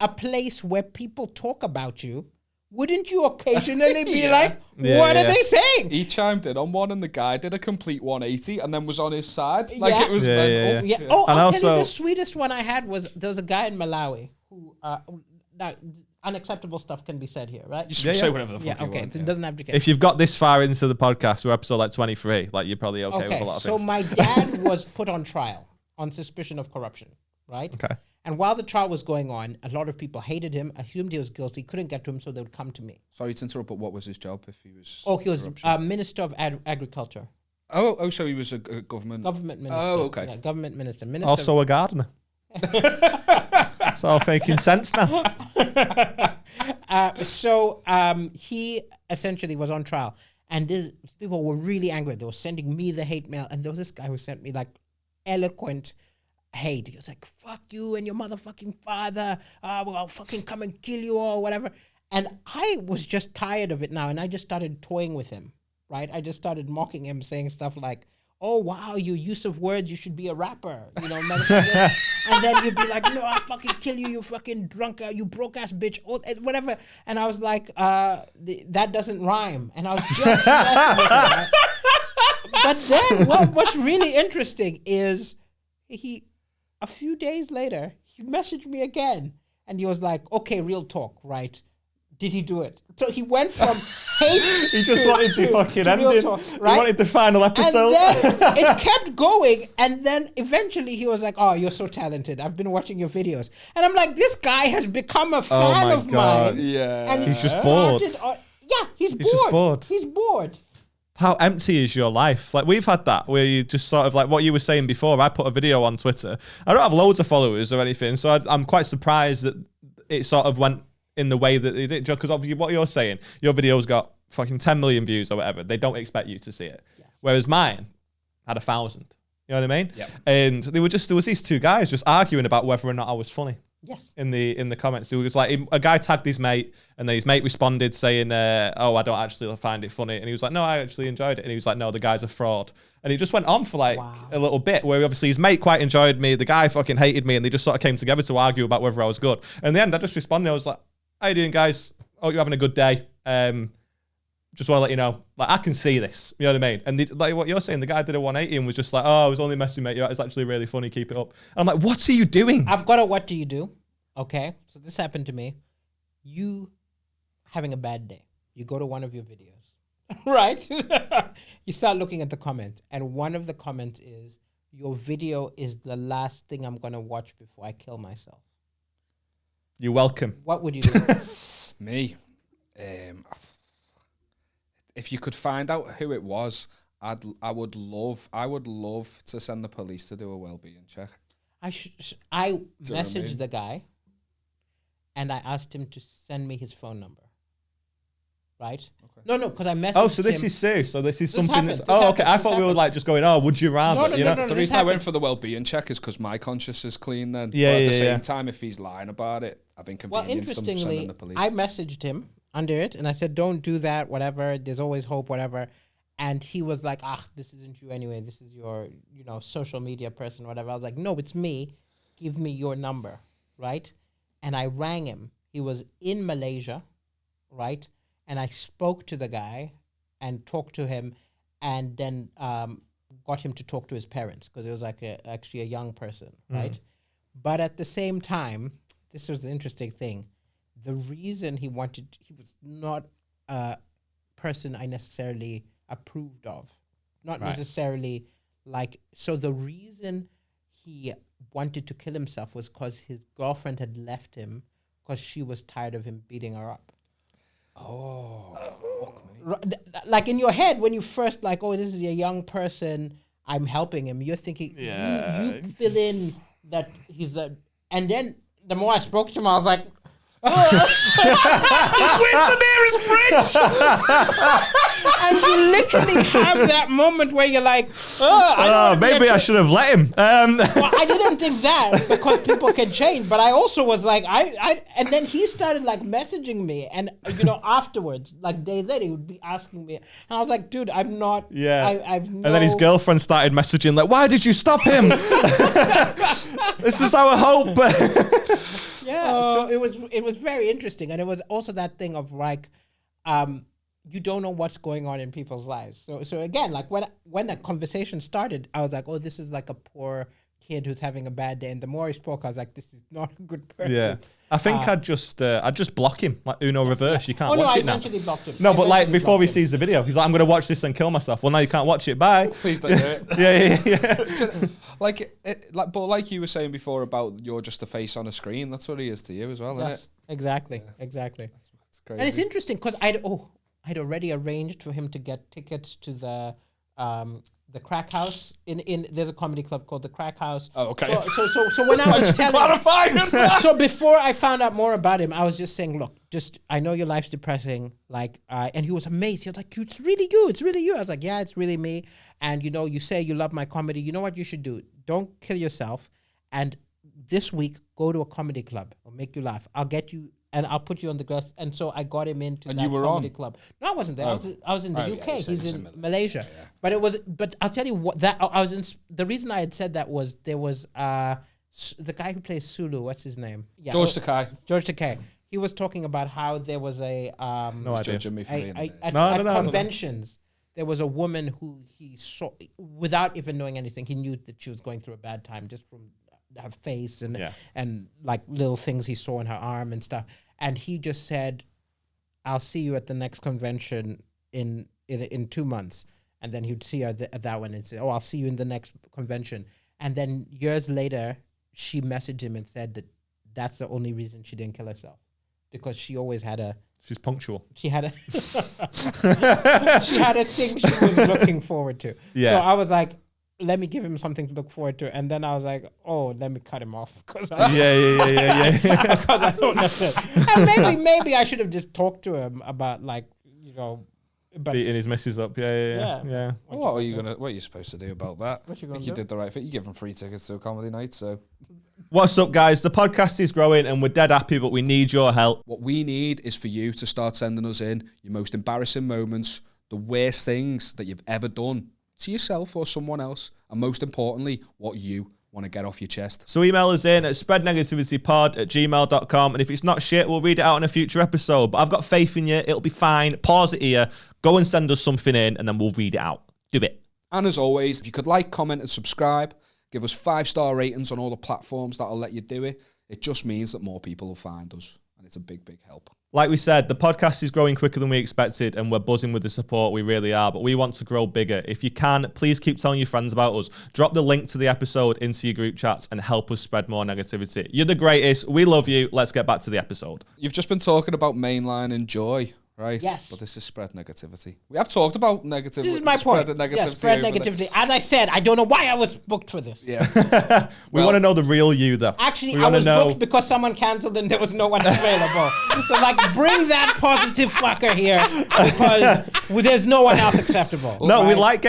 a place where people talk about you, wouldn't you occasionally be like, what are they saying? He chimed in on one and the guy did a complete 180 and then was on his side. Like it was mental. Yeah. Oh, I'll tell you the sweetest one I had was there was a guy in Malawi who unacceptable stuff can be said here, right? You should say whatever the fuck you want. So it doesn't have to get. If you've got this far into the podcast, we're episode like 23, like you're probably okay with a lot of things. So my dad was put on trial on suspicion of corruption, right? Okay. And while the trial was going on, a lot of people hated him, assumed he was guilty, couldn't get to him, so they would come to me. Sorry to interrupt, but what was his job if he was? Oh, he was Minister of Agriculture. Oh, so he was a government minister. Oh, okay. Yeah, government minister. Also a gardener. It's all making sense now. So he essentially was on trial, and people were really angry. They were sending me the hate mail, and there was this guy who sent me like eloquent hate. He was like, fuck you and your motherfucking father. Well, I'll fucking come and kill you or whatever. And I was just tired of it now, and I just started toying with him, right? I just started mocking him, saying stuff like, oh, wow, your use of words, you should be a rapper, you know, and then you'd be like, no, I'll fucking kill you, you fucking drunk, you broke-ass bitch, whatever. And I was like, that doesn't rhyme. And I was just messing with him, right? But then what's really interesting is a few days later, he messaged me again, and he was like, okay, real talk, right? Did he do it? So he went from hate He just wanted the fucking ending. Talk, right? He wanted the final episode. And then it kept going, and then eventually he was like, oh, you're so talented. I've been watching your videos. And I'm like, this guy has become a fan of mine. Yeah. And he's just bored. He's He's bored. just bored. He's bored. How empty is your life? Like, we've had that where you just sort of like what you were saying before. I put a video on Twitter. I don't have loads of followers or anything, so I'm quite surprised that it sort of went in the way that it did. Because obviously what you're saying, your video's got fucking 10 million views or whatever. They don't expect you to see it. Yeah. Whereas mine had 1,000. You know what I mean? Yep. And there was these two guys just arguing about whether or not I was funny. Yes. In the comments, it was like a guy tagged his mate, and then his mate responded saying, "Oh, I don't actually find it funny," and he was like, "No, I actually enjoyed it," and he was like, "No, the guy's a fraud," and it just went on for like a little bit, where obviously his mate quite enjoyed me, the guy fucking hated me, and they just sort of came together to argue about whether I was good. And in the end, I just responded, I was like, "How you doing, guys? Hope you're having a good day. Just want to let you know, like, I can see this." You know what I mean? And like what you're saying, the guy did a 180 and was just like, "Oh, I was only messing, mate. It's actually really funny. Keep it up." And I'm like, "What are you doing?" I've got a what do you do? Okay, so this happened to me. You having a bad day. You go to one of your videos, right? You start looking at the comments, and one of the comments is, your video is the last thing I'm going to watch before I kill myself. You're welcome. What would you do? Me? If you could find out who it was, I would love to send the police to do a well-being check. I messaged the guy, and I asked him to send me his phone number. Right? Okay. No, because I messaged him. Oh, so this is serious. So this is something that's... Oh, okay. I thought we were like just going, oh, would you rather? No, the reason I went for the well-being check is because my conscience is clean then. Yeah, but at the same time, if he's lying about it, I've inconvenienced him sending the police. I messaged him under it, and I said, don't do that, whatever. There's always hope, whatever. And he was like, this isn't you anyway. This is your, social media person, whatever. I was like, no, it's me. Give me your number, right? And I rang him. He was in Malaysia, right? And I spoke to the guy and talked to him, and then got him to talk to his parents, because it was like actually a young person, right? But at the same time, this was the interesting thing. The reason he was not a person I necessarily approved of, not necessarily like, so the reason he wanted to kill himself was because his girlfriend had left him because she was tired of him beating her up. Oh, fuck me. Like in your head, when you first like, oh, this is a young person, I'm helping him, you're thinking, you fill in that he's a, and then the more I spoke to him, I was like, where's the nearest bridge? And you literally have that moment where you're like, maybe I should have let him. Well, I didn't think that, because people can change, but I also was like, and then he started like messaging me, and afterwards, like days later, he would be asking me, and I was like, dude, I'm not. Yeah. And then his girlfriend started messaging like, why did you stop him? This was our hope. Yeah. So it was very interesting, and it was also that thing of like, you don't know what's going on in people's lives. So again, like when that conversation started, I was like, oh, this is like a poor kid who's having a bad day. And the more he spoke, I was like, this is not a good person. Yeah, I think I'd just block him, like Uno reverse. You can't watch I it now. eventually blocked him. No, but like before he sees the video, he's like, I'm gonna watch this and kill myself. Well, now you can't watch it. Bye. Please don't do it. Yeah. But like you were saying before about you're just a face on a screen. That's what he is to you as well, isn't it? Exactly. That's crazy. And it's interesting because I'd already arranged for him to get tickets to the Crack House in there's a comedy club called the Crack House. Oh, okay. So when I was so before I found out more about him, I was just saying, look, I know your life's depressing, like, and he was amazed. He was like, it's really you. I was like, yeah, it's really me. And you say you love my comedy. You know what you should do? Don't kill yourself. And this week, go to a comedy club. I'll make you laugh. I'll get you. And I'll put you on the guest. And so I got him into that comedy club. No, I wasn't there. I was in the UK. Yeah, he's in Malaysia. Yeah. But I'll tell you what, the reason I had said that was there was the guy who plays Sulu. What's his name? Yeah, George Takei. George Takei. He was talking about how there was a no idea. At conventions. There was a woman who he saw without even knowing anything. He knew that she was going through a bad time just from her face and like little things he saw in her arm and stuff. And he just said, I'll see you at the next convention in 2 months. And then he'd see her at that one and say, oh, I'll see you in the next convention. And then years later, she messaged him and said that that's the only reason she didn't kill herself. Because she always had she's punctual. She had a thing she was looking forward to. Yeah. So I was like, let me give him something to look forward to. And then I was like, oh, let me cut him off. Because yeah. Because I don't know. And maybe I should have just talked to him about beating his missus up. Yeah. What are you supposed to do about that? What you gonna do? You did the right thing. You give him free tickets to a comedy night, so. What's up, guys? The podcast is growing and we're dead happy, but we need your help. What we need is for you to start sending us in your most embarrassing moments, the worst things that you've ever done to yourself or someone else, and most importantly, what you want to get off your chest. So email us in at spreadnegativitypod@gmail.com, and if it's not shit, we'll read it out in a future episode. But I've got faith in you. It'll be fine. Pause it here. Go and send us something in, and then we'll read it out. Do it. And as always, if you could like, comment, and subscribe, give us 5-star ratings on all the platforms that'll let you do it. It just means that more people will find us, and it's a big, big help. Like we said, the podcast is growing quicker than we expected, and we're buzzing with the support. We really are, but we want to grow bigger. If you can, please keep telling your friends about us. Drop the link to the episode into your group chats and help us spread more negativity. You're the greatest. We love you. Let's get back to the episode. You've just been talking about mainline and joy, right? Yes. But this is spread negativity. We have talked about negativity. This is my point. Spread negativity. As I said, I don't know why I was booked for this. Yeah. We want to know the real you, though. Actually, I was booked because someone cancelled and there was no one available. So, bring that positive fucker here because there's no one else acceptable. No, right? we like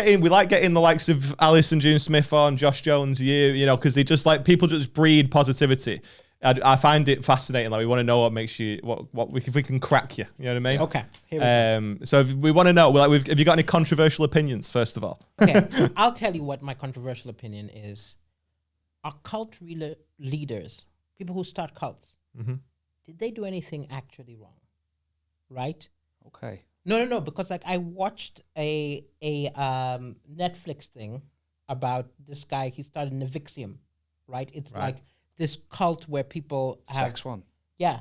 getting the likes of Alice and June Smith on, Josh Jones, because they just people just breed positivity. I find it fascinating. We want to know what makes you, if we can crack you. You know what I mean? Okay. Here we go. So if we want to know, have you got any controversial opinions, first of all? Okay. I'll tell you what my controversial opinion is. Are cult leaders, people who start cults, did they do anything actually wrong? Right? Okay. No, because I watched a Netflix thing about this guy. He started Nevixium, right? It's like this cult where people have sex one. Yeah.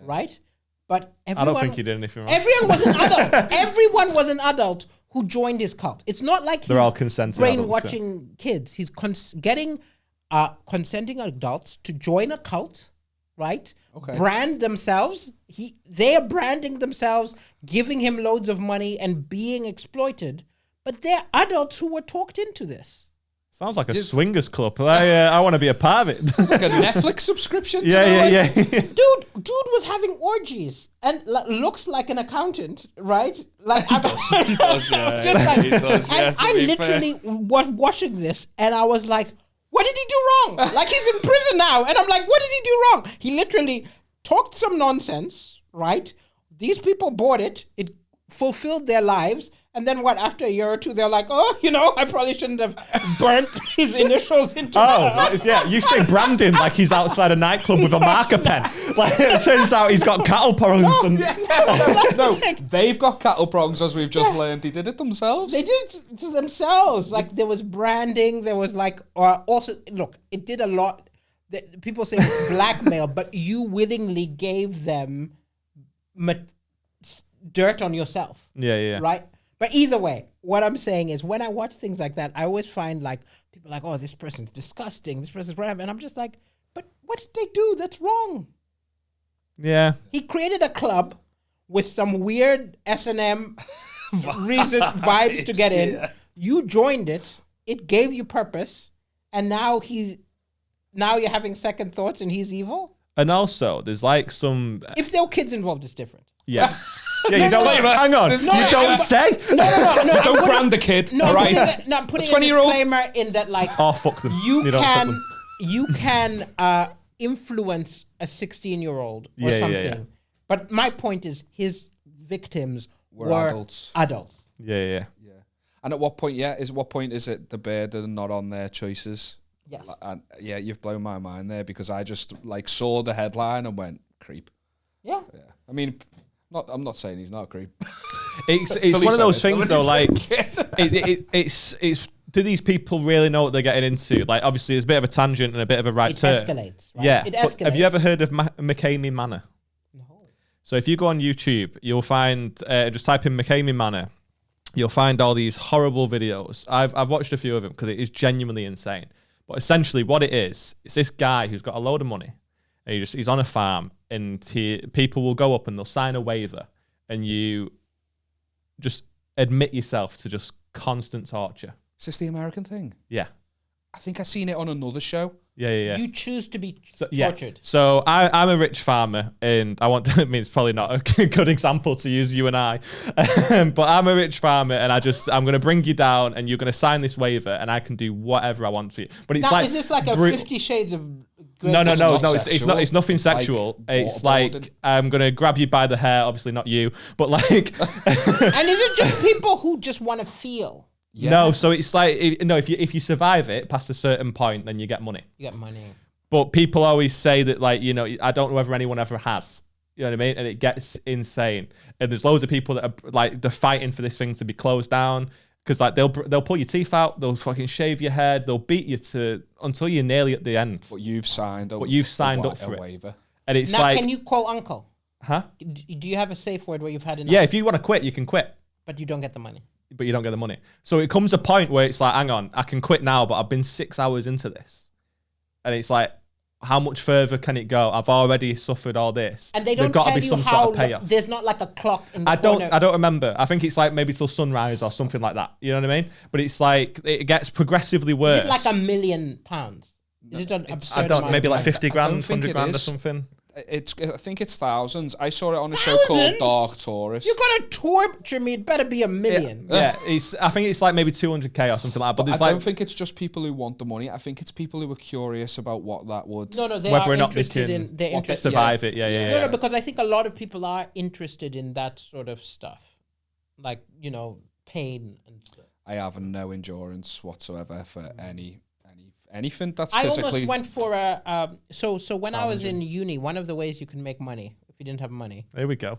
Right? But I don't think he did anything wrong. Everyone was an adult. Everyone was an adult who joined his cult. It's not like they're all consenting brainwashing kids. He's getting consenting adults to join a cult, right? Okay. Brand themselves. They are branding themselves, giving him loads of money and being exploited. But they're adults who were talked into this. Sounds like a swingers club. I want to be a part of it. Sounds like a Netflix subscription. Yeah. Dude was having orgies and looks like an accountant, right? He does, yeah. He does, yeah. I literally was watching this and I was like, what did he do wrong? He's in prison now. And I'm like, what did he do wrong? He literally talked some nonsense, right? These people bought it. It fulfilled their lives. And then what? After a year or two, they're like, "Oh, I probably shouldn't have burnt his initials into." Yeah. You say branding like he's outside a nightclub with a marker pen. Like it turns out he's got cattle prongs No, they've got cattle prongs, as we've just learned. They did it themselves. They did it to themselves. Like there was branding. There was also look. It did a lot. People say it's blackmail, but you willingly gave them dirt on yourself. Yeah. Right. But either way, what I'm saying is when I watch things like that, I always find like people like, oh, this person's disgusting. This person's whatever. And I'm just like, but what did they do that's wrong? Yeah. He created a club with some weird S&M vibes to get in. Yeah. You joined it. It gave you purpose. And now you're having second thoughts and he's evil. And also, there's like some... If there were kids involved, it's different. Yeah. Yeah, hang on. You don't say. No. Don't brand the kid. No, all right. I'm putting a disclaimer in that, like, oh, fuck them. You can influence a 16-year-old or something. Yeah. But my point is, his victims were adults. Yeah. And at what point is it the burden not on their choices? Yes. And you've blown my mind there because I just saw the headline and went creep. Yeah. I mean. I'm not saying he's not a creep. It's one of those things though. Like, it's. Do these people really know what they're getting into? Like, obviously, there's a bit of a tangent and a bit of a right turn. It escalates. Right? Yeah. It escalates. Have you ever heard of McCamey Manor? No. So if you go on YouTube, you'll find just type in McCamey Manor. You'll find all these horrible videos. I've watched a few of them because it is genuinely insane. But essentially, what it is, it's this guy who's got a load of money. And he's on a farm, and people will go up and they'll sign a waiver, and you just admit yourself to just constant torture. Is this the American thing? Yeah. I think I've seen it on another show. Yeah. You choose to be tortured. Yeah. So I'm a rich farmer, and I want to, I mean, it's probably not a good example to use you and I, but I'm a rich farmer, and I'm going to bring you down, and you're going to sign this waiver, and I can do whatever I want for you. But it's is this like a 50 Shades of... No. It's nothing sexual. It's like I'm gonna grab you by the hair. Obviously not you, but like. And is it just people who just want to feel? Yeah. No, so it's like if you survive it past a certain point, then you get money. You get money. But people always say that I don't know whether anyone ever has. You know what I mean? And it gets insane. And there's loads of people that are they're fighting for this thing to be closed down. Because they'll pull your teeth out, they'll fucking shave your head, they'll beat you until you're nearly at the end. But you've signed up. For waiver. It. And it's now, can you call uncle? Huh? Do you have a safe word where you've had enough? Yeah, if you want to quit, you can quit. But you don't get the money. So it comes a point where it's like, hang on, I can quit now, but I've been 6 hours into this. And it's like, how much further can it go? I've already suffered all this. And they don't got tell to be you some how sort of payoff. There's not like a clock in the corner. I don't remember. I think it's like maybe till sunrise or something like that. You know what I mean? But it's like it gets progressively worse. Is it like £1 million? Is it an absurd amount? Maybe like 50 grand, 100 grand or something. I think it's thousands. I saw it on a show called Dark Tourist. You're gonna torture me. It better be $1 million. Yeah, I think it's like maybe 200k or something like that. But I don't think it's just people who want the money. I think it's people who are curious about what that would. No, they whether are or not interested they in. They're can interested. survive it. Yeah. No, because I think a lot of people are interested in that sort of stuff, like pain and stuff. I have no endurance whatsoever for anything that's I physically. almost went for a so when I was in uni, one of the ways you can make money if you didn't have money. There we go.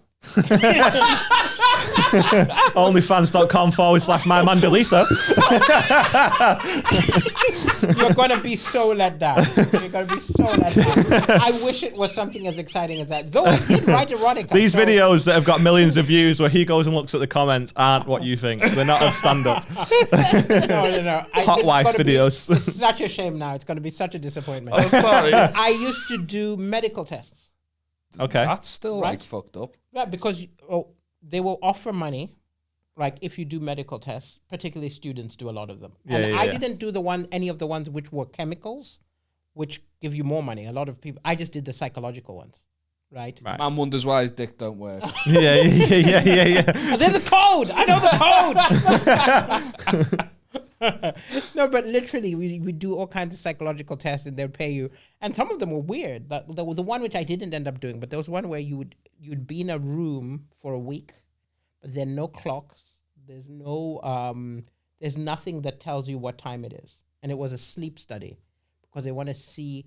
Onlyfans.com/my man Daliso. You're gonna be so let down. I wish it was something as exciting as that. Though I did write erotica. These videos that have got millions of views where he goes and looks at the comments aren't what you think. They're not of stand-up. No. Hot wife videos. It's such a shame now. It's going to be such a disappointment. Oh, sorry. I used to do medical tests. Okay. That's still Right? fucked up. Yeah, because they will offer money, like if you do medical tests, particularly students do a lot of them. I didn't do any of the ones which were chemicals, which give you more money. A lot of people, I just did the psychological ones, right? Man wonders why his dick don't work. Yeah. There's a code. I know the code. No, but literally, we do all kinds of psychological tests, and they'll pay you. And some of them were weird. The one which I didn't end up doing, but there was one where you'd be in a room for a week, but there are no clocks, There's no there's nothing that tells you what time it is. And it was a sleep study because they want to see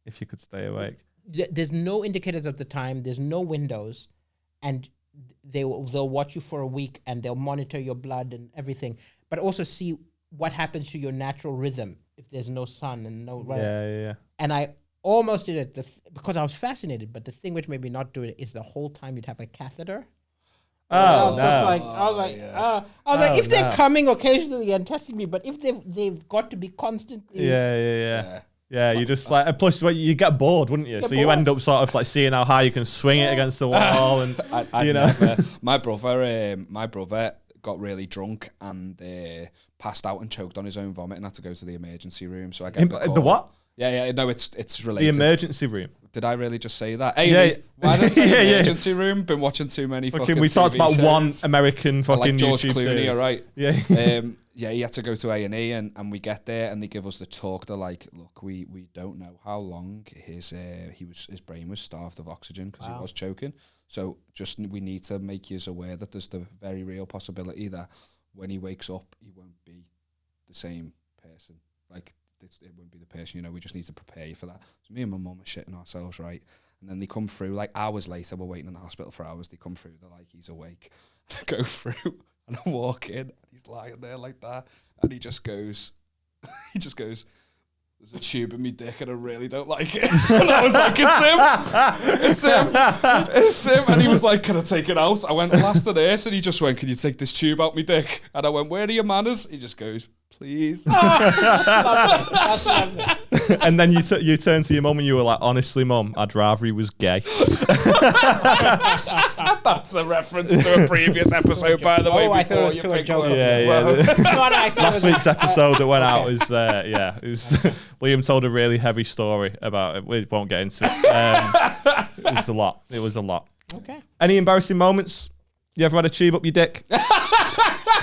if you could stay awake. There's no indicators of the time. There's no windows, and they'll watch you for a week and they'll monitor your blood and everything, but also see what happens to your natural rhythm if there's no sun and no rain. Yeah. And I almost did it because I was fascinated, but the thing which made me not do it is the whole time you'd have a catheter. I was like, if they're coming occasionally and testing me, but if they've got to be constantly. Yeah, you just like, plus you get bored, wouldn't you? You end up sort of like seeing how high you can swing it against the wall, and you know. My brother got really drunk and passed out and choked on his own vomit and had to go to the emergency room. So I get the what? Yeah, no, it's related. The emergency room. Did I really just say that? Hey, why did I say emergency room? Been watching too many fucking we talked TV about shows. one American fucking like George YouTube Clooney, series. all right. Yeah. He had to go to A&E and we get there and they give us the talk. They're like, look, we don't know how long his brain was starved of oxygen because he was choking. So we need to make you aware that there's the very real possibility that when he wakes up, he won't be the same person. Like, it won't be the person, we just need to prepare you for that. So me and my mum are shitting ourselves, right? And then they come through, like hours later, we're waiting in the hospital for hours, they come through, they're like, he's awake. And I go through, and I walk in, and he's lying there like that, and he just goes, there's a tube in me dick and I really don't like it. And I was like, it's him. And he was like, can I take it out? I went, I'll ask the nurse. And he just went, can you take this tube out me dick? And I went, where are your manners? He just goes, please. And then you turn to your mum and you were like, honestly, mum, I'd rather he was gay. That's a reference to a previous episode, by the way. I thought it was to a joke. Last week's episode that went out was, it was Liam told a really heavy story about it. We won't get into it. It was a lot. Okay. Any embarrassing moments? You ever had a tube up your dick?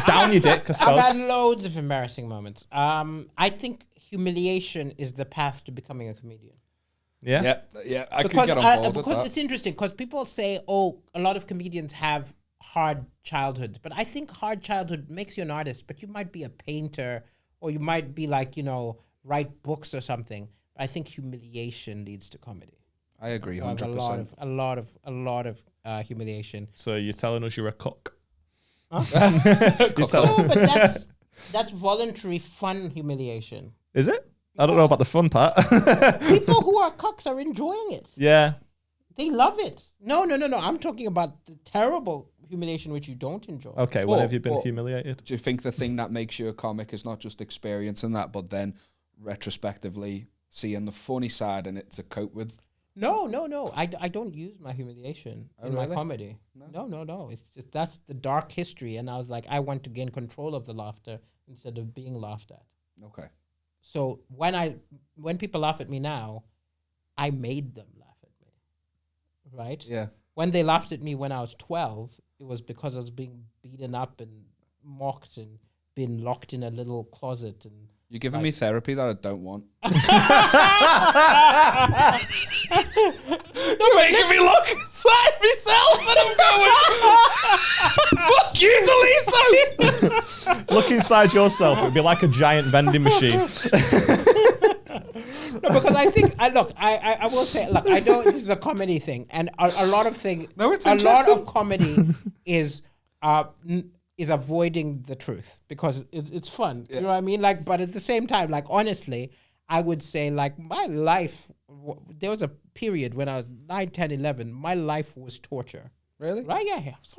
Down your dick, I suppose. I've had loads of embarrassing moments. I think humiliation is the path to becoming a comedian. Yeah. I could get on board with that. It's interesting because people say, a lot of comedians have hard childhoods, but I think hard childhood makes you an artist. But you might be a painter, or you might be like write books or something. But I think humiliation leads to comedy. I agree, 100%. A lot of humiliation. So you're telling us you're a cook? Huh? No, but that's voluntary, fun humiliation. Is it? I don't know about the fun part. People who are cocks are enjoying it. Yeah. They love it. No. I'm talking about the terrible humiliation which you don't enjoy. Okay, when have you been humiliated? Do you think the thing that makes you a comic is not just experiencing that, but then retrospectively seeing the funny side in it to cope with? No. I don't use my humiliation in my comedy. No. It's just that's the dark history, and I was like, I want to gain control of the laughter instead of being laughed at. Okay. So when people laugh at me now, I made them laugh at me. Right? Yeah. When they laughed at me when I was 12, it was because I was being beaten up and mocked and been locked in a little closet and. You're giving me therapy that I don't want. You're making me look inside myself and I'm going, fuck you, Daliso! Look inside yourself. It would be like a giant vending machine. No, because I think, I will say, look, I know this is a comedy thing, and a lot of things, a lot of comedy is avoiding the truth because it's fun. Yeah. You know what I mean? Like, but at the same time, like, honestly, I would say, like, my life, there was a period when I was 9, 10, 11, my life was torture. Really? Right? Yeah. It was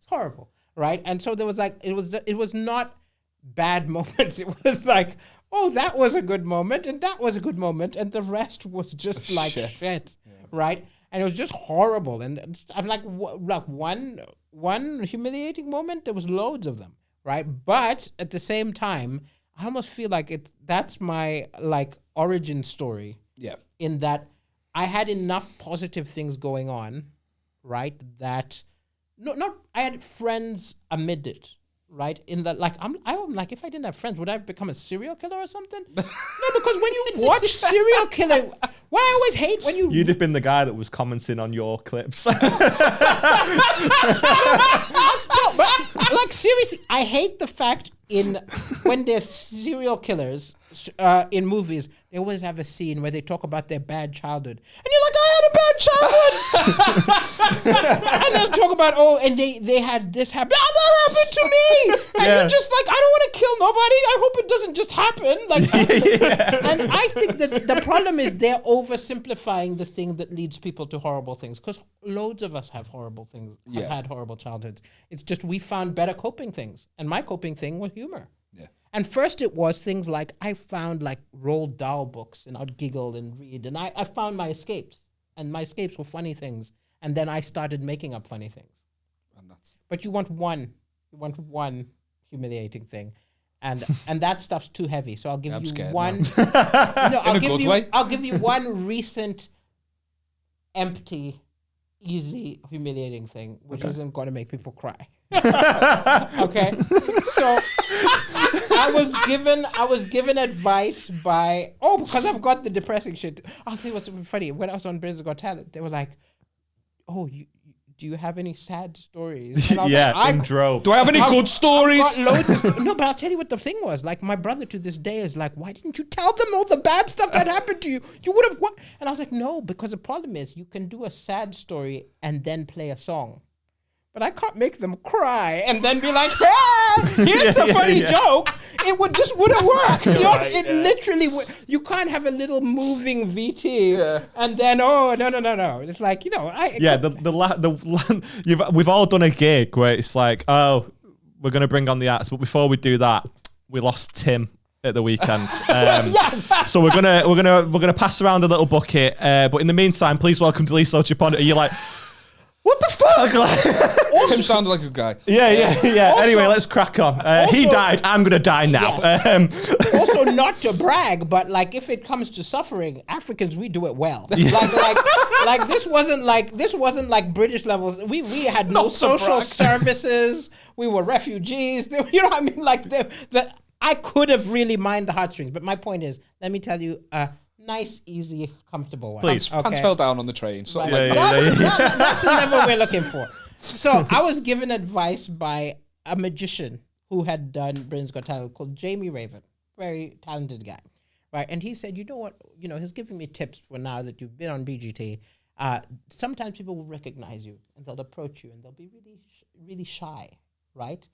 horrible. Right? And so there was like, it was not bad moments. It was like, oh, that was a good moment, and that was a good moment, and the rest was just like shit. Yeah. Right? And it was just horrible. And I'm like, one humiliating moment, there was loads of them, right? But at the same time, I almost feel like that's my like origin story. Yeah. In that I had enough positive things going on, right? That I had friends amid it, right? In that, like, I'm like, if I didn't have friends, would I become a serial killer or something? No, because when you watch serial killer, what I always hate when you'd have been the guy that was commenting on your clips. No, but like like, seriously, I hate the fact when there's serial killers in movies, they always have a scene where they talk about their bad childhood. And you're like, I had a bad childhood. And they'll talk about, and they had this happen. Oh, that happened to me. And you're just like, I don't want to kill nobody. I hope it doesn't just happen. Like, and I think that the problem is they're oversimplifying the thing that leads people to horrible things. Because loads of us have horrible things, have had horrible childhoods. It's just we found better coping things. And my coping thing was humor. And first it was things like I found like Roald Dahl books and I'd giggle and read. And I found my escapes. And my escapes were funny things. And then I started making up funny things. But you want one humiliating thing. And that stuff's too heavy. So I'll give you one. I'll give you one recent, empty, easy, humiliating thing, which isn't going to make people cry. Okay, so I was given advice by because I've got the depressing shit. I'll tell you what's funny. When I was on Britain's Got Talent, they were like, do you have any sad stories? And I was like, drove. Do I have any good stories? I've got loads of no, but I'll tell you what the thing was. Like, my brother to this day is like, why didn't you tell them all the bad stuff that happened to you? You would have. And I was like, no, because the problem is you can do a sad story and then play a song. But I can't make them cry and then be like, hey, here's a funny joke. It wouldn't work. Literally would. You can't have a little moving VT and then, no. It's like, we've all done a gig where it's like, we're going to bring on the acts. But before we do that, we lost Tim at the weekend. So we're gonna pass around a little bucket. But in the meantime, please welcome Daliso Chaponda. And you're like, what the fuck? Tim sounded like a guy. Yeah. Also, anyway, let's crack on. He died. I'm going to die now. Yes. Also, not to brag, but like if it comes to suffering, Africans, we do it well. Like this wasn't like British levels. We had no social services. We were refugees. You know what I mean? Like I could have really mined the heartstrings. But my point is, let me tell you, nice, easy, comfortable one. Please. Pants fell down on the train. So that's the level we're looking for. So I was given advice by a magician who had done Britain's Got Talent called Jamie Raven, very talented guy, right? And he said, you know what? He's giving me tips for now that you've been on BGT. Sometimes people will recognize you and they'll approach you and they'll be really, really shy, right?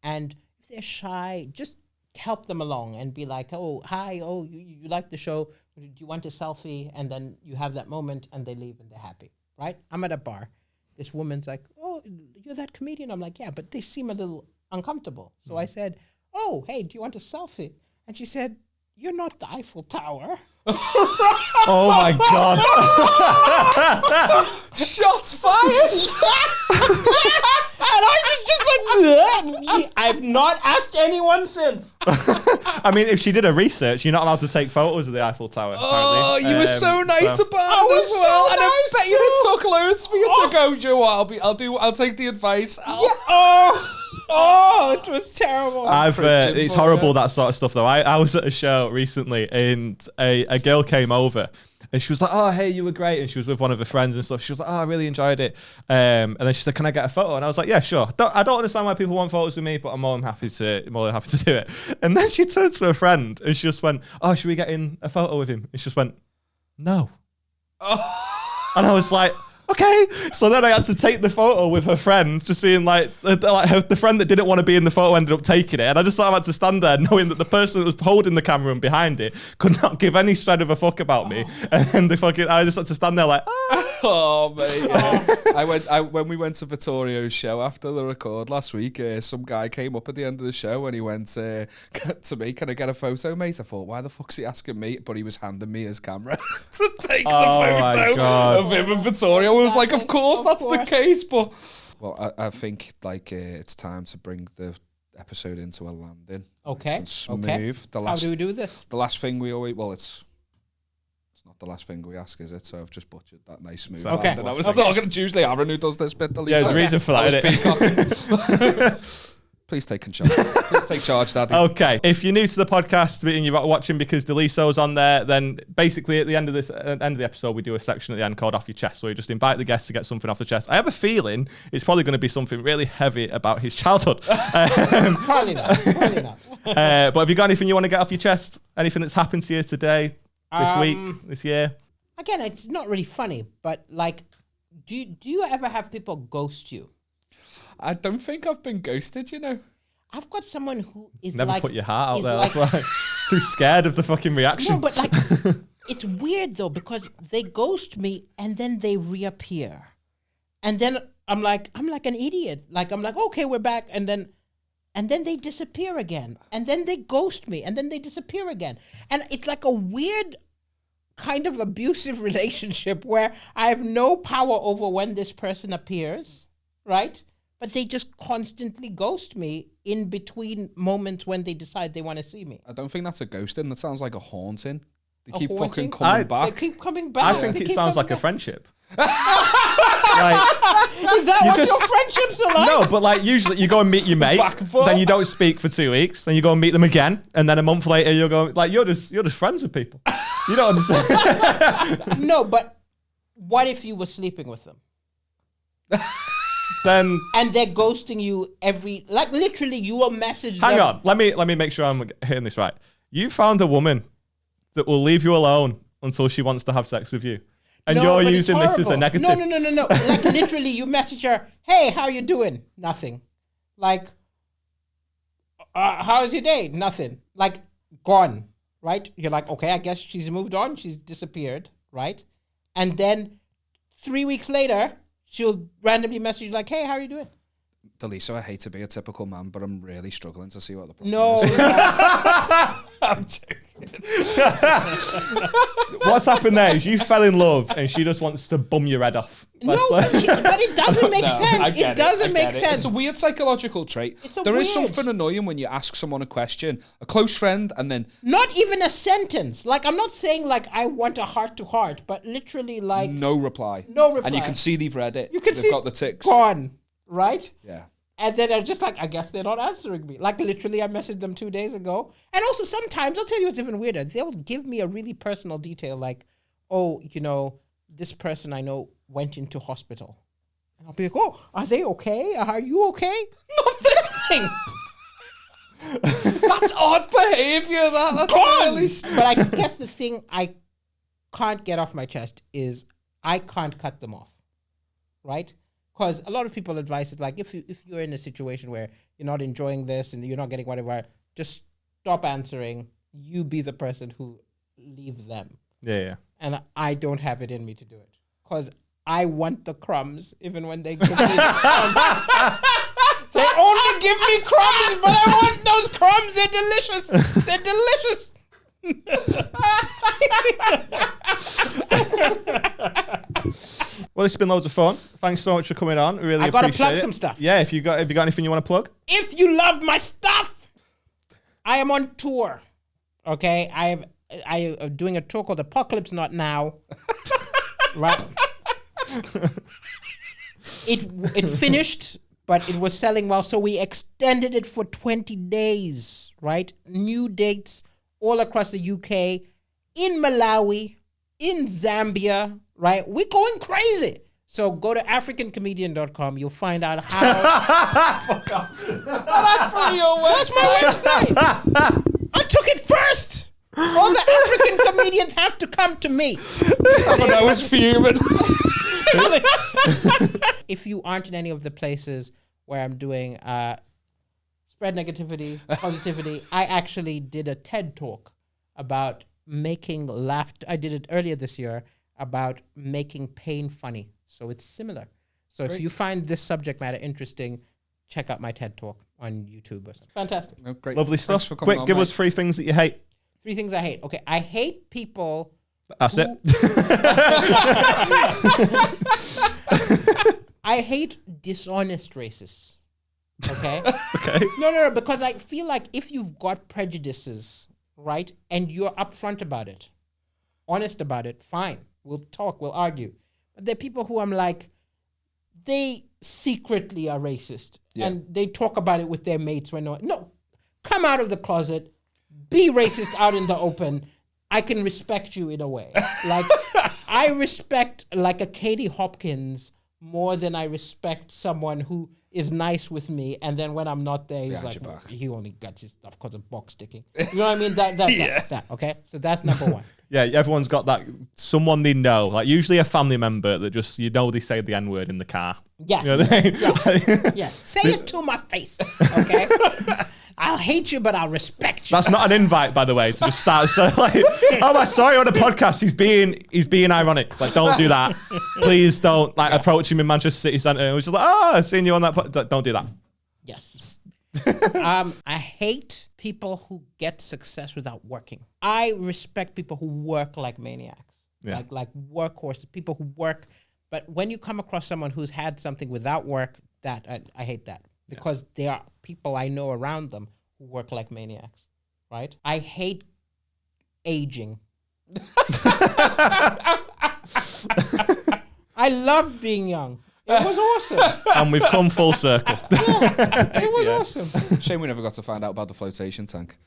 And if they're shy, just help them along and be like, oh, hi, you like the show? Do you want a selfie? And then you have that moment and they leave and they're happy, right? I'm at a bar. This woman's like, oh, you're that comedian? I'm like, yeah, but they seem a little uncomfortable. So I said, oh, hey, do you want a selfie? And she said, you're not the Eiffel Tower. Oh my God. Shots fired. And I was just like, I've not asked anyone since. I mean, if she did her research, you're not allowed to take photos of the Eiffel Tower. Oh, apparently. you were so nice about it as well. And I bet you it took loads for you to go, you know what, I'll take the advice. It was terrible. It's horrible, that sort of stuff, though. I was at a show recently and a girl came over and she was like, oh, hey, you were great. And she was with one of her friends and stuff. She was like, oh, I really enjoyed it. And then she said, can I get a photo? And I was like, yeah, sure. I don't understand why people want photos with me, but I'm more than happy to do it. And then she turned to her friend and she just went, oh, should we get in a photo with him? And she just went, no. And I was like, okay. So then I had to take the photo with her friend, just being like the friend that didn't want to be in the photo ended up taking it. And I just thought I had to stand there knowing that the person that was holding the camera and behind it could not give any shred of a fuck about me. And I just had to stand there like, oh, mate. When we went to Vittorio's show after the record last week, some guy came up at the end of the show and he went to me, can I get a photo, mate? I thought, why the fuck's he asking me? But he was handing me his camera to take the photo of him and Vittorio. I was like, of course that's the case, but I think it's time to bring the episode into a landing. Okay. Smooth. Okay. How do we do this? The last thing we always it's not the last thing we ask, is it? So I've just butchered that nice smooth. Okay. I was talking to usually Aaron who does this bit. Yeah, there's a reason for that. Isn't it? Please take control. Please take charge, Daddy. Okay. If you're new to the podcast and you're watching because Daliso's on there, then basically at the end of the episode, we do a section at the end called Off Your Chest, where you just invite the guests to get something off the chest. I have a feeling it's probably going to be something really heavy about his childhood. Probably not. But have you got anything you want to get off your chest? Anything that's happened to you today, this week, this year? Again, it's not really funny, but like, do you ever have people ghost you? I don't think I've been ghosted, you know. I've got someone who is Never like... put your heart out there. Like, that's why. Too scared of the fucking reaction. No, but like, it's weird though, because they ghost me and then they reappear. And then I'm like an idiot. Like, I'm like, okay, we're back. And then they disappear again. And then they ghost me. And then they disappear again. And it's like a weird kind of abusive relationship where I have no power over when this person appears, right? But they just constantly ghost me in between moments when they decide they want to see me. I don't think that's a ghosting. That sounds like a haunting. They A keep haunting? fucking coming back. They keep coming back. I think They it keep sounds coming like a back. friendship. Is that what your friendships are like? No, but like usually you go and meet your mate, Back and forth. then you don't speak for 2 weeks, then you go and meet them again, and then a month later you're going like you're just friends with people. You don't understand. No, but what if you were sleeping with them? Then And they're ghosting you like literally you will message hang them. on, let me make sure I'm hearing this right. You found a woman that will leave you alone until she wants to have sex with you. And No, you're but it's using this as a horrible. negative. No. Like literally you message her, hey, how you doing? Nothing. Like, how's your day? Nothing. Like, gone, right? You're like, okay, I guess she's moved on. She's disappeared, right? And then 3 weeks later, she'll randomly message you like, hey, how are you doing? Daliso, I hate to be a typical man, but I'm really struggling to see what the problem No. is. I'm What's happened there is you fell in love and she just wants to bum your head off. No, but it doesn't make sense. It doesn't make sense. It's a weird psychological trait. It's so There is weird. something annoying when you ask someone a question, a close friend, and then Not even a sentence. Like, I'm not saying like I want a heart to heart, but literally like no reply. No reply. And you can see they've read it. you can They've see got the ticks. gone, right? Yeah. And then I'm just like, I guess they're not answering me. Like literally, I messaged them 2 days ago. And also sometimes, I'll tell you what's even weirder. They'll give me a really personal detail like, oh, you know, this person I know went into hospital. And I'll be like, oh, are they okay? Are you okay? Nothing. That's odd behaviour, that's Gone! really... But I guess the thing I can't get off my chest is I can't cut them off, right? Because a lot of people advise it like if you're in a situation where you're not enjoying this and you're not getting whatever, just stop answering. You be the person who leave them. Yeah. And I don't have it in me to do it because I want the crumbs even when they give me the crumbs. They only give me crumbs, but I want those crumbs. They're delicious. They're delicious. Well, it's been loads of fun. Thanks so much for coming on. Really I gotta appreciate plug it. some stuff. Yeah, if you got anything you want to plug? If you love my stuff, I am on tour. Okay, I am doing a tour called Apocalypse Not Now. Right. It finished, but it was selling well, so we extended it for 20 days. Right, new dates all across the UK, in Malawi, in Zambia. Right, we're going crazy. So go to africancomedian.com. You'll find out how. Fuck off. That's not actually your website. That's my website. I took it first. All the African comedians have to come to me. I was fuming. If you aren't in any of the places where I'm doing spread negativity, positivity, I actually did a TED talk about making laughter. I did it earlier this year about making pain funny. So it's similar. So if you find this subject matter interesting, check out my TED talk on YouTube or something. Fantastic. No, great. Lovely Thanks stuff. for coming Quick, on, give mate. us 3 things that you hate. 3 things I hate. Okay, I hate people. That's it. I hate dishonest racists. Okay? Okay. No, because I feel like if you've got prejudices, right, and you're upfront about it, honest about it, fine. We'll talk, we'll argue. But there are people who I'm like, they secretly are racist. And they talk about it with their mates when no, come out of the closet, be racist out in the open. I can respect you in a way. Like, I respect like a Katie Hopkins more than I respect someone who is nice with me, and then when I'm not there, he's like, well, he only got his stuff because of box ticking. You know what I mean? That. Okay, so that's number one. Yeah, everyone's got that someone they know, like usually a family member that just they say the N-word in the car. Yeah, you know what I mean? Yeah. Say it to my face, okay? I'll hate you, but I'll respect you. That's not an invite, by the way. To just start so like, oh, I saw you on the podcast. He's being ironic. Like, don't do that. Please don't approach him in Manchester City Centre. And was just like, oh, I've seen you on that. Don't do that. Yes. I hate people who get success without working. I respect people who work like maniacs, like workhorses. People who work, but when you come across someone who's had something without work, I hate that. Because there are people I know around them who work like maniacs, right? I hate aging. I love being young. It was awesome. And we've come full circle. It was awesome. Shame we never got to find out about the flotation tank.